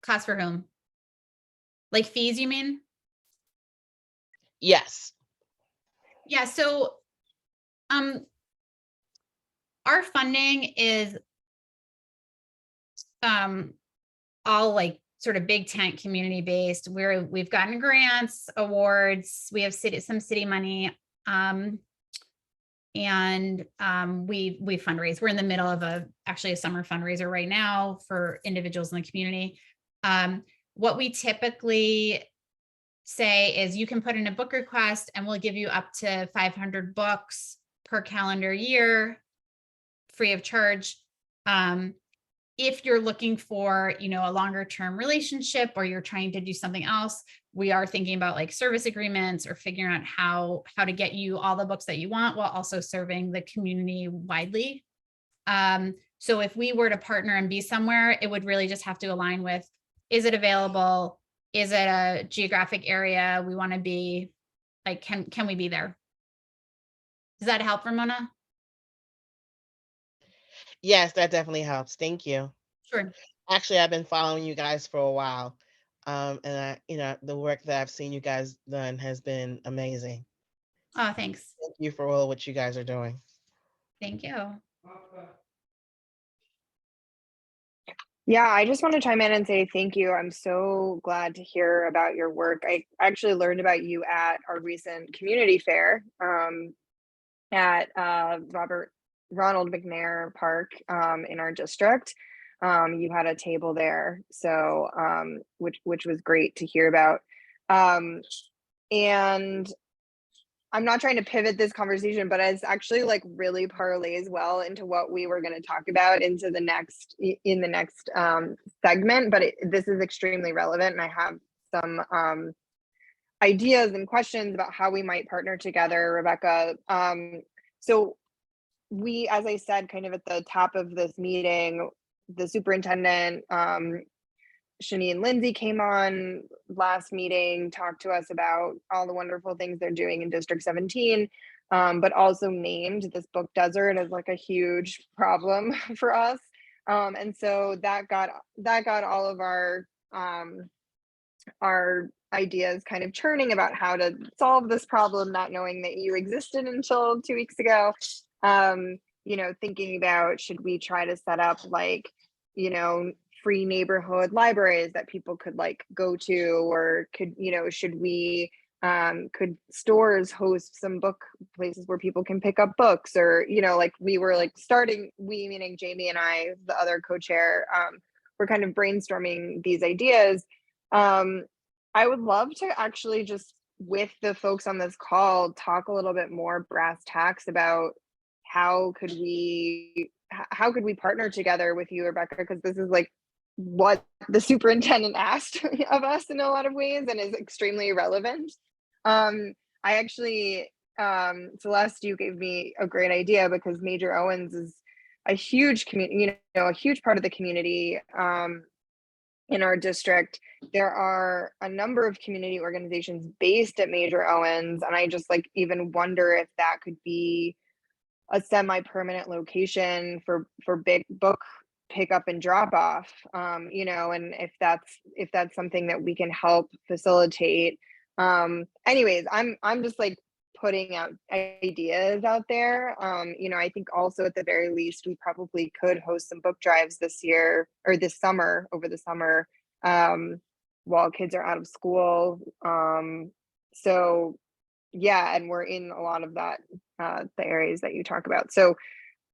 whom? Like fees, you mean? Yes. Yeah, so our funding is all like sort of big tent community based. We've gotten grants, awards, we have some city money, and we fundraise. We're in the middle of actually a summer fundraiser right now for individuals in the community. What we typically say is you can put in a book request and we'll give you up to 500 books per calendar year, free of charge. If you're looking for, a longer term relationship or you're trying to do something else, we are thinking about like service agreements or figuring out how to get you all the books that you want while also serving the community widely. So if we were to partner and be somewhere, it would really just have to align with, is it available? Is it a geographic area we want to be? Like, can we be there? Does that help, Ramona? Yes, that definitely helps. Thank you. Sure. Actually, I've been following you guys for a while. And the work that I've seen you guys done has been amazing. Oh, thanks. Thank you for all what you guys are doing. Thank you. Yeah, I just want to chime in and say thank you. I'm so glad to hear about your work. I actually learned about you at our recent community fair at Ronald McNair Park in our district. You had a table there, so which was great to hear about. And I'm not trying to pivot this conversation, but it's actually like really parlays well into what we were going to talk about in the next segment. But this is extremely relevant, and I have some ideas and questions about how we might partner together, Rebecca. So we, as I said, kind of at the top of this meeting, the superintendent, Shani and Lindsay came on last meeting, talked to us about all the wonderful things they're doing in District 17, but also named this book desert as like a huge problem for us. And so that got all of our our ideas kind of churning about how to solve this problem, not knowing that you existed until 2 weeks ago. You know, thinking about, should we try to set up like, you know, free neighborhood libraries that people could like go to, or could, you know, should we could stores host some book places where people can pick up books, or, you know, like we were like starting, we meaning Jamie and I, the other co-chair, we're kind of brainstorming these ideas. I would love to actually just, with the folks on this call, talk a little bit more brass tacks about how could we partner together with you, Rebecca, because this is like what the superintendent asked of us in a lot of ways and is extremely relevant. I actually, Celeste, you gave me a great idea, because Major Owens is a huge community, you know, a huge part of the community in our district. There are a number of community organizations based at Major Owens, and I just like even wonder if that could be a semi-permanent location for big book pickup and drop off, you know, and if that's something that we can help facilitate. Anyways, I'm just like putting out ideas out there. You know, I think also at the very least, we probably could host some book drives this year, or this summer, over the summer, while kids are out of school. So yeah, and we're in a lot of that, the areas that you talk about. So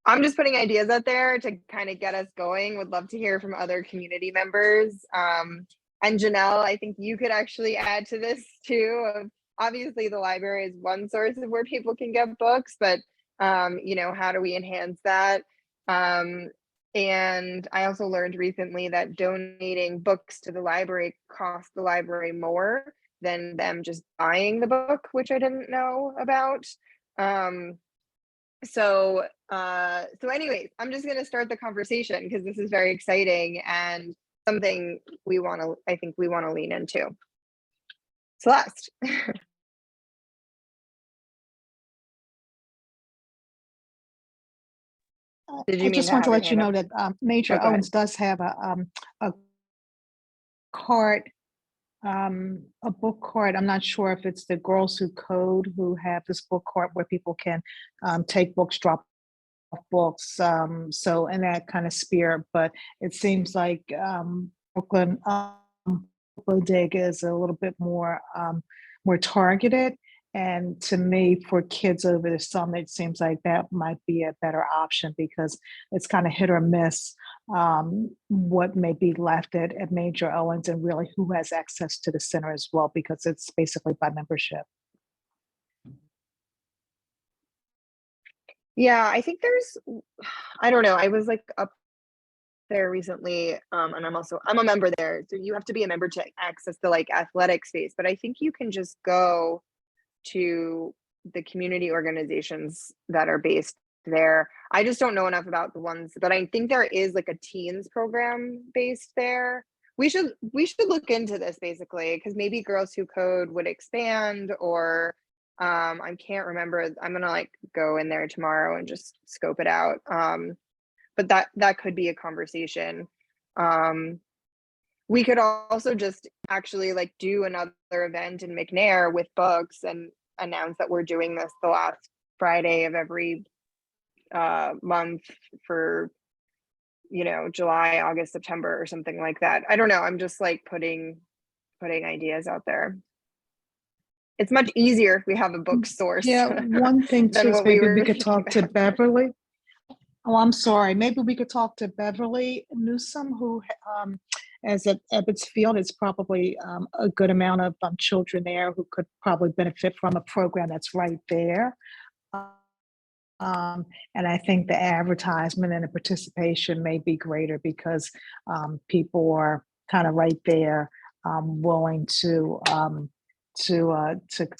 I'm just putting ideas out there to kind of get us going. Would love to hear from other community members. And Janelle, I think you could actually add to this too. Obviously, the library is one source of where people can get books, but you know, how do we enhance that? And I also learned recently that donating books to the library costs the library more than them just buying the book, which I didn't know about. So anyways, I'm just going to start the conversation, because this is very exciting and something I think we want to lean into. Celeste. Did you I mean just to want to have your let you hand know up? that Major Oh, go ahead. Owens does have a cart, a book cart. I'm not sure if it's the Girls Who Code who have this book cart where people can take books, drop off books. So in that kind of spirit, but it seems like Brooklyn Bodega is a little bit more targeted. And to me, for kids over the summer, it seems like that might be a better option, because it's kind of hit or miss what may be left at Major Owens, and really who has access to the center as well, because it's basically by membership. Yeah, I think I don't know. I was like up there recently, and I'm a member there. So you have to be a member to access the like athletic space, but I think you can just go to the community organizations that are based there. I just don't know enough about the ones, but I think there is like a teens program based there. We should look into this basically, because maybe Girls Who Code would expand, or I can't remember. I'm gonna like go in there tomorrow and just scope it out. But that could be a conversation. We could also just actually like do another event in McNair with books and announce that we're doing this the last Friday of every month for, you know, July, August, September, or something like that. I don't know. I'm just like putting ideas out there. It's much easier if we have a book source. Yeah, one thing than too is what we maybe were we could thinking talk to about. Beverly. Oh, I'm sorry. Maybe we could talk to Beverly Newsom, who, as at Ebbets Field, is probably a good amount of children there who could probably benefit from a program that's right there. And I think the advertisement and the participation may be greater, because people are kind of right there, willing to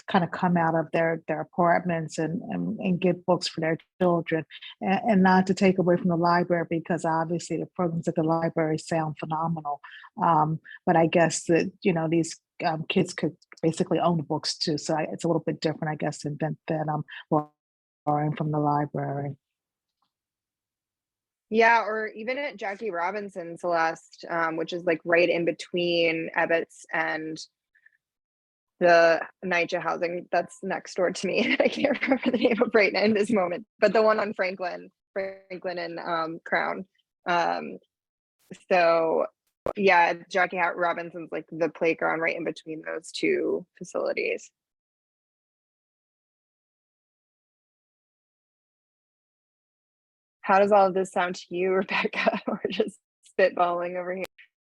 kind of come out of their apartments and get books for their children, and not to take away from the library, because obviously the programs at the library sound phenomenal. But I guess that, you know, these kids could basically own the books too, so it's a little bit different, I guess, than borrowing from the library. Yeah, or even at Jackie Robinson, Celeste, which is like right in between Ebbets and the NYCHA housing that's next door to me. I can't remember the name of right now in this moment, but the one on Franklin and Crown. So yeah, Jackie Robinson's like the playground right in between those two facilities. How does all of this sound to you, Rebecca? We're just spitballing over here.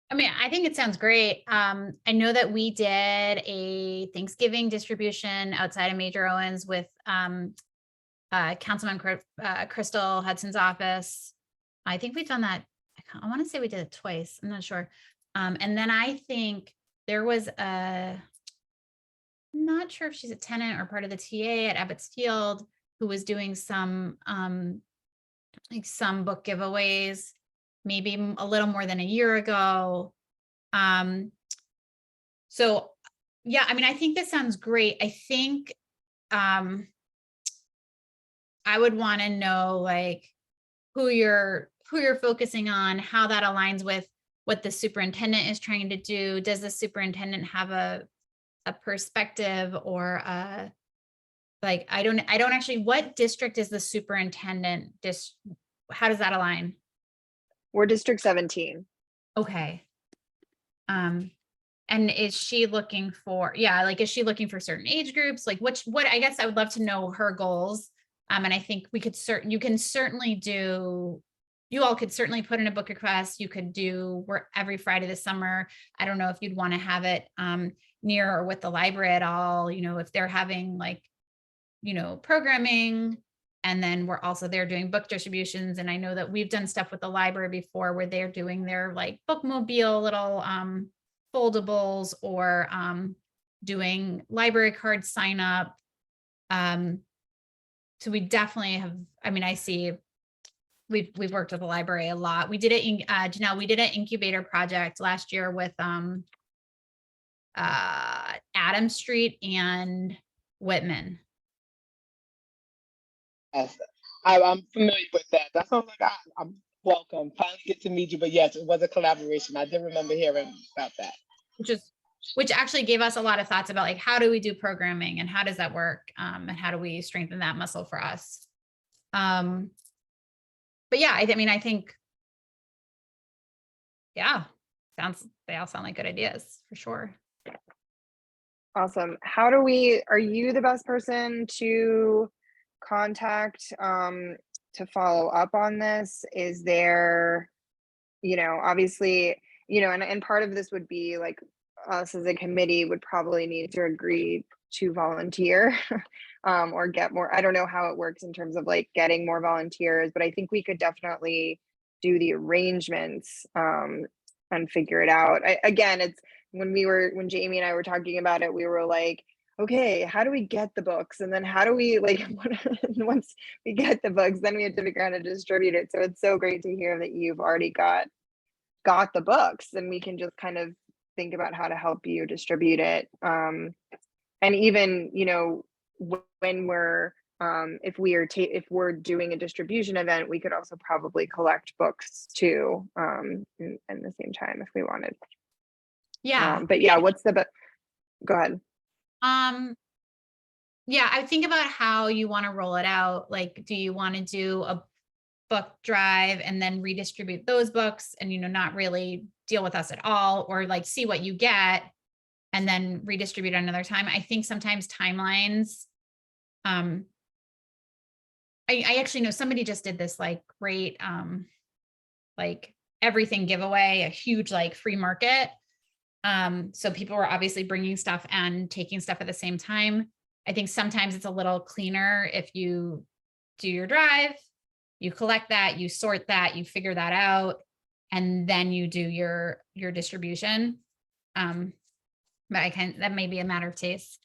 I mean, I think it sounds great. I know that we did a Thanksgiving distribution outside of Major Owens with Councilman Crystal Hudson's office. I think we've done that. I want to say we did it twice. I'm not sure. And then I think there was not sure if she's a tenant or part of the TA at Ebbets Field who was doing some like some book giveaways, maybe a little more than a year ago. So yeah, I mean, I think this sounds great. I think I would want to know like who you're focusing on, how that aligns with what the superintendent is trying to do. Does the superintendent have a perspective or like, I don't actually, what district is the superintendent? How does that align? We're District 17. Okay. And is she looking for, is she looking for certain age groups? Like what, I guess I would love to know her goals. And I think we could you all could certainly put in a book request. You could do work every Friday this summer. I don't know if you'd want to have it near or with the library at all, if they're having like, programming, and then we're also there doing book distributions. And I know that we've done stuff with the library before where they're doing their like bookmobile little foldables or doing library card sign up. So we definitely have, I mean, I see we've worked with the library a lot. We did it in Janelle, we did an incubator project last year with Adam Street and Whitman. Yes, I'm familiar with that. That sounds like I'm welcome. Finally get to meet you, but yes, it was a collaboration. I did remember hearing about that. Which actually gave us a lot of thoughts about like, how do we do programming and how does that work? And how do we strengthen that muscle for us? But yeah, I mean, I think, yeah, they all sound like good ideas for sure. Awesome. Are you the best person to contact to follow up on this? Is there, obviously, and part of this would be like us as a committee would probably need to agree to volunteer or get more. I don't know how it works in terms of like getting more volunteers, but I think we could definitely do the arrangements and figure it out. It's when Jamie and I were talking about it, we were like, okay, how do we get the books? And then how do we like, once we get the books, then we have to figure out how to distribute it. So it's so great to hear that you've already got the books and we can just kind of think about how to help you distribute it. And even, when we're, if we're doing a distribution event, we could also probably collect books too, in the same time if we wanted. Yeah. But yeah, go ahead. Yeah, I think about how you want to roll it out. Like, do you want to do a book drive and then redistribute those books and, not really deal with us at all, or like see what you get and then redistribute another time? I think sometimes timelines, I actually know somebody just did this like great, like everything giveaway, a huge like free market. So people were obviously bringing stuff and taking stuff at the same time. I think sometimes it's a little cleaner if you do your drive, you collect that, you sort that, you figure that out, and then you do your distribution. But that may be a matter of taste.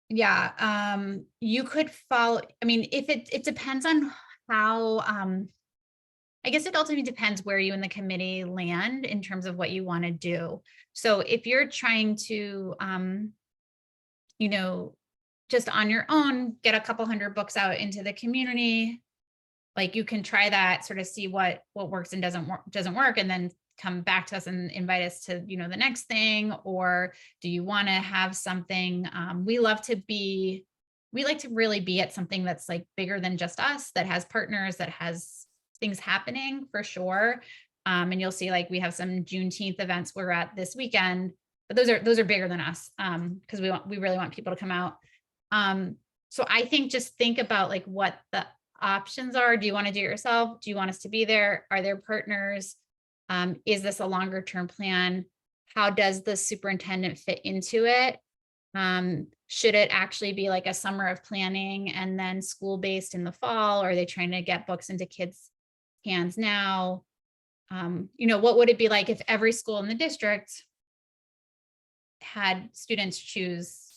You could follow, I mean, if it depends on how, I guess it ultimately depends where you and the committee land in terms of what you want to do. So if you're trying to, just on your own, get a couple hundred books out into the community, like you can try that, sort of see what works and doesn't work, and then come back to us and invite us to, the next thing. Or do you want to have something? We like to really be at something that's like bigger than just us, that has partners, that has things happening for sure. And you'll see, like, we have some Juneteenth events we're at this weekend, but those are bigger than us, because we really want people to come out. So I think just think about like what the options are. Do you want to do it yourself? Do you want us to be there? Are there partners? Is this a longer term plan? How does the superintendent fit into it? Should it actually be like a summer of planning and then school-based in the fall? Or are they trying to get books into kids' hands now? What would it be like if every school in the district had students choose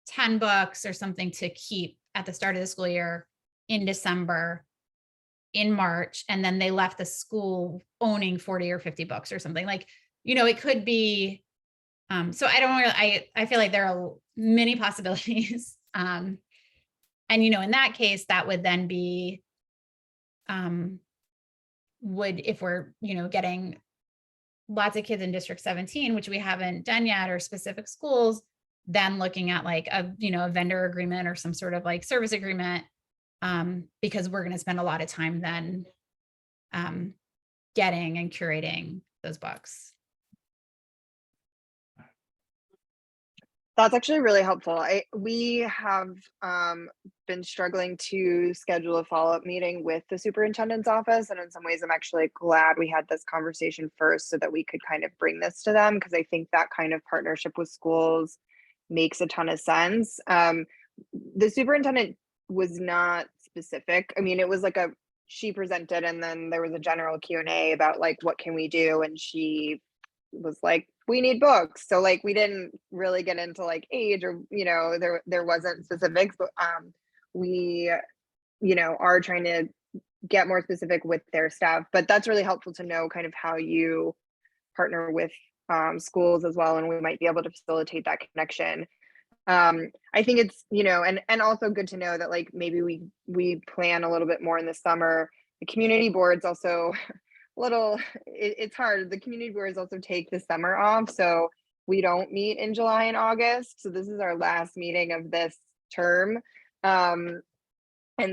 10 books or something to keep at the start of the school year in December, in March, and then they left the school owning 40 or 50 books or something? Like, it could be, so I feel like there are many possibilities. And, in that case, that would then be, if we're, getting lots of kids in District 17, which we haven't done yet, or specific schools, then looking at like a vendor agreement or some sort of like service agreement, because we're going to spend a lot of time then getting and curating those books. That's actually really helpful. We have been struggling to schedule a follow-up meeting with the superintendent's office. And in some ways, I'm actually glad we had this conversation first so that we could kind of bring this to them, because I think that kind of partnership with schools makes a ton of sense. The superintendent was not specific. I mean, it was like she presented and then there was a general Q&A about like, what can we do? And she was like, we need books. So like, we didn't really get into like age or, there wasn't specifics, but we, are trying to get more specific with their staff. But that's really helpful to know kind of how you partner with schools as well. And we might be able to facilitate that connection. I think it's, and also good to know that like maybe we plan a little bit more in the summer. The community boards also it's hard. The community boards also take the summer off, so we don't meet in July and August. So this is our last meeting of this term. And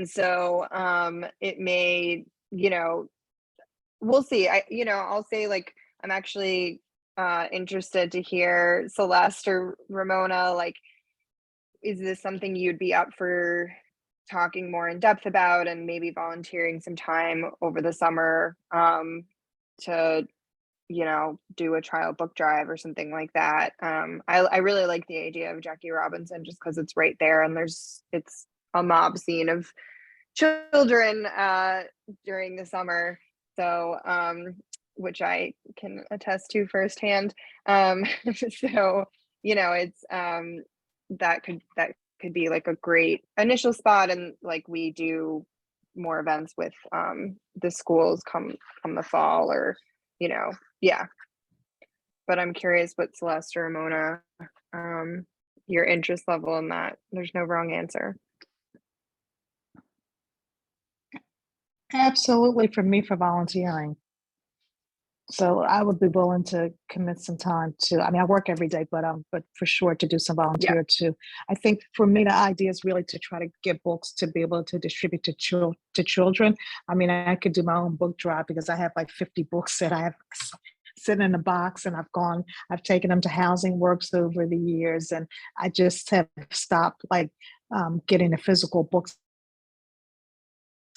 so it may, we'll see. I'll say like, I'm actually interested to hear Celeste or Ramona, like, is this something you'd be up for talking more in depth about, and maybe volunteering some time over the summer to do a trial book drive or something like that? I really like the idea of Jackie Robinson just because it's right there, and it's a mob scene of children during the summer, so which I can attest to firsthand. So it's that could be like a great initial spot, and like we do more events with the schools come the fall, or yeah. But I'm curious what Celeste or Ramona, your interest level in that. There's no wrong answer. Absolutely, for me, for volunteering. So I would be willing to commit some time to, I mean, I work every day, but for sure to do some volunteer too. I think for me, the idea is really to try to get books to be able to distribute to children. I mean, I could do my own book drive because I have like 50 books that I have sitting in a box, and I've taken them to Housing Works over the years, and I just have stopped like getting the physical books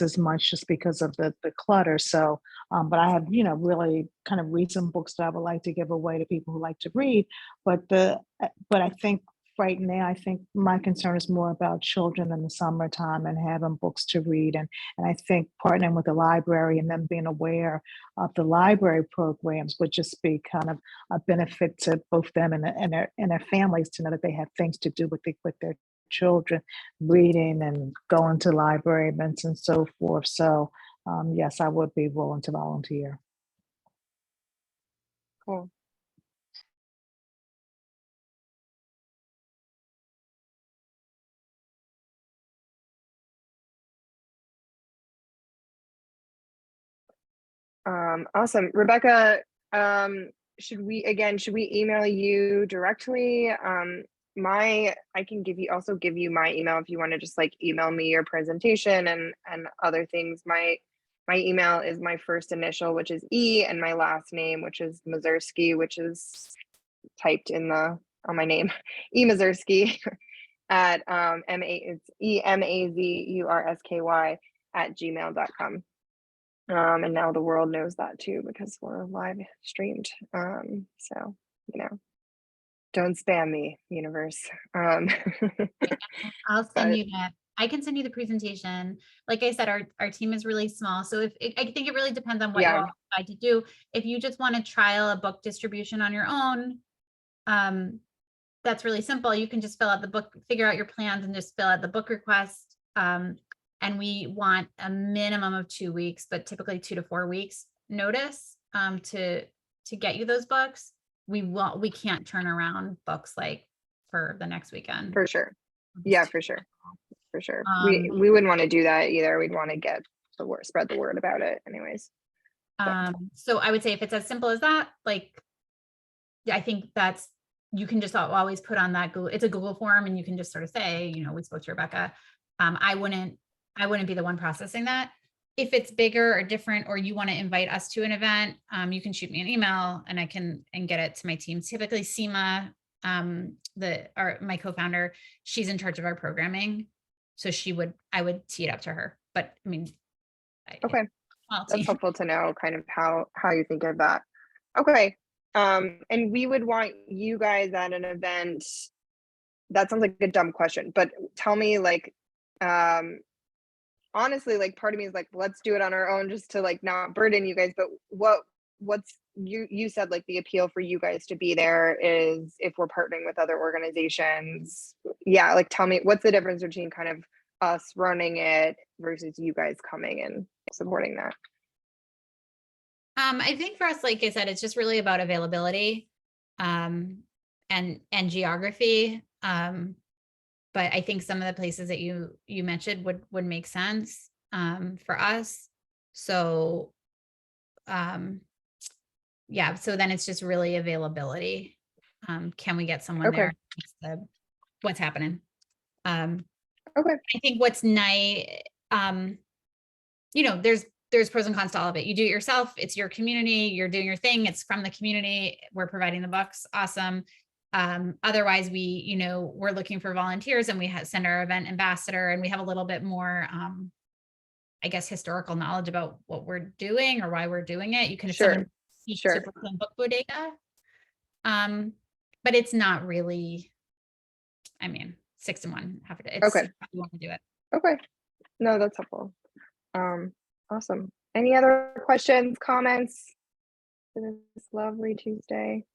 as much just because of the clutter. So, but I have, really kind of recent books that I would like to give away to people who like to read. But I think right now, I think my concern is more about children in the summertime and having books to read. And I think partnering with the library and them being aware of the library programs would just be kind of a benefit to both them and their families, to know that they have things to do with their children, reading and going to library events and so forth. So yes, I would be willing to volunteer. Cool. Awesome. Rebecca, should we email you directly? I can also give you my email if you want to just like email me your presentation and other things. My email is my first initial, which is E, and my last name, which is Mazursky, which is typed in on my name, E Mazursky at it's EMAZURSKY @gmail.com. And now the world knows that too, because we're live streamed. So, don't spam me, universe. I'll send but- you that. I can send you the presentation. Like I said, our team is really small. So I think it really depends on what you Yeah. all decide to do. If you just want to trial a book distribution on your own, that's really simple. You can just fill out the book, figure out your plans and just fill out the book request. And we want a minimum of 2 weeks, but typically 2 to 4 weeks notice to get you those books. We can't turn around books like for the next weekend. For sure. Yeah, for sure. For sure. We Um, wouldn't want to do that either. We'd want to get the word, spread the word about it anyways. So I would say if it's as simple as that, like, I think you can just always put on that Google, it's a Google form and you can just sort of say, we spoke to Rebecca. I wouldn't be the one processing that. If it's bigger or different, or you want to invite us to an event, you can shoot me an email and I can get it to my team. Typically Seema, my co-founder, she's in charge of our programming. So I would tee it up to her, but I mean, Okay. small That's team. helpful to know kind of how you think of that. Okay. And we would want you guys at an event. That sounds like a dumb question, but tell me, like, honestly, like, part of me is like, let's do it on our own just to like not burden you guys. But what's you said, like, the appeal for you guys to be there is if we're partnering with other organizations. Yeah, like, tell me, what's the difference between kind of us running it versus you guys coming and supporting that? I think for us, like I said, it's just really about availability, and geography. But I think some of the places that you mentioned would make sense for us. So, yeah. So then it's just really availability. Can we get someone Okay. there? What's happening? Okay. I think what's nice, there's pros and cons to all of it. You do it yourself. It's your community. You're doing your thing. It's from the community. We're providing the books. Awesome. Otherwise we're looking for volunteers and we send our event ambassador and we have a little bit more, I guess, historical knowledge about what we're doing or why we're doing it. You can send them to Brooklyn Book Bodega. But it's not really, 6 in 1. It's Okay. if you want to do it. Okay. No, that's helpful. Awesome. Any other questions, comments for this lovely Tuesday?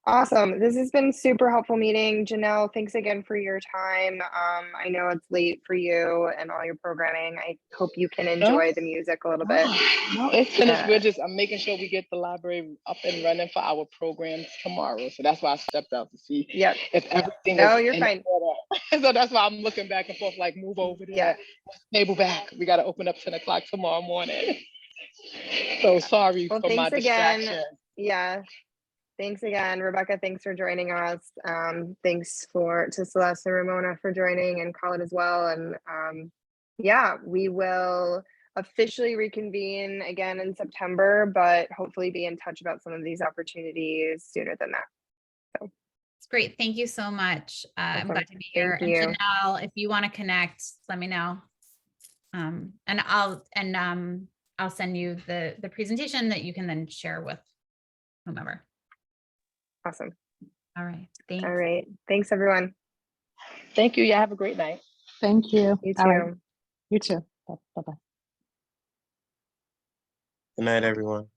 Awesome. This has been super helpful meeting. Janelle, thanks again for your time. I know it's late for you and all your programming. I hope you can enjoy the music a little bit. No, it's finished. I'm making sure we get the library up and running for our programs tomorrow. So that's why I stepped out to see if everything No, is you're in fine. order. So that's why I'm looking back and forth, like, move over there, table back. We got to open up 10 o'clock tomorrow morning. So sorry for my distraction. Yeah. Thanks again, Rebecca. Thanks for joining us. Thanks to Celeste and Ramona for joining, and Colin as well. And we will officially reconvene again in September, but hopefully be in touch about some of these opportunities sooner than that. So It's great. Thank you so much. I'm glad to be here. Thank you. And Janelle, if you want to connect, let me know. And I'll send you the presentation that you can then share with whomever. Awesome. All right. Thanks. All right. Thanks, everyone. Thank you. Yeah, have a great night. Thank you. You All right. too. You too. Bye-bye. Good night, everyone.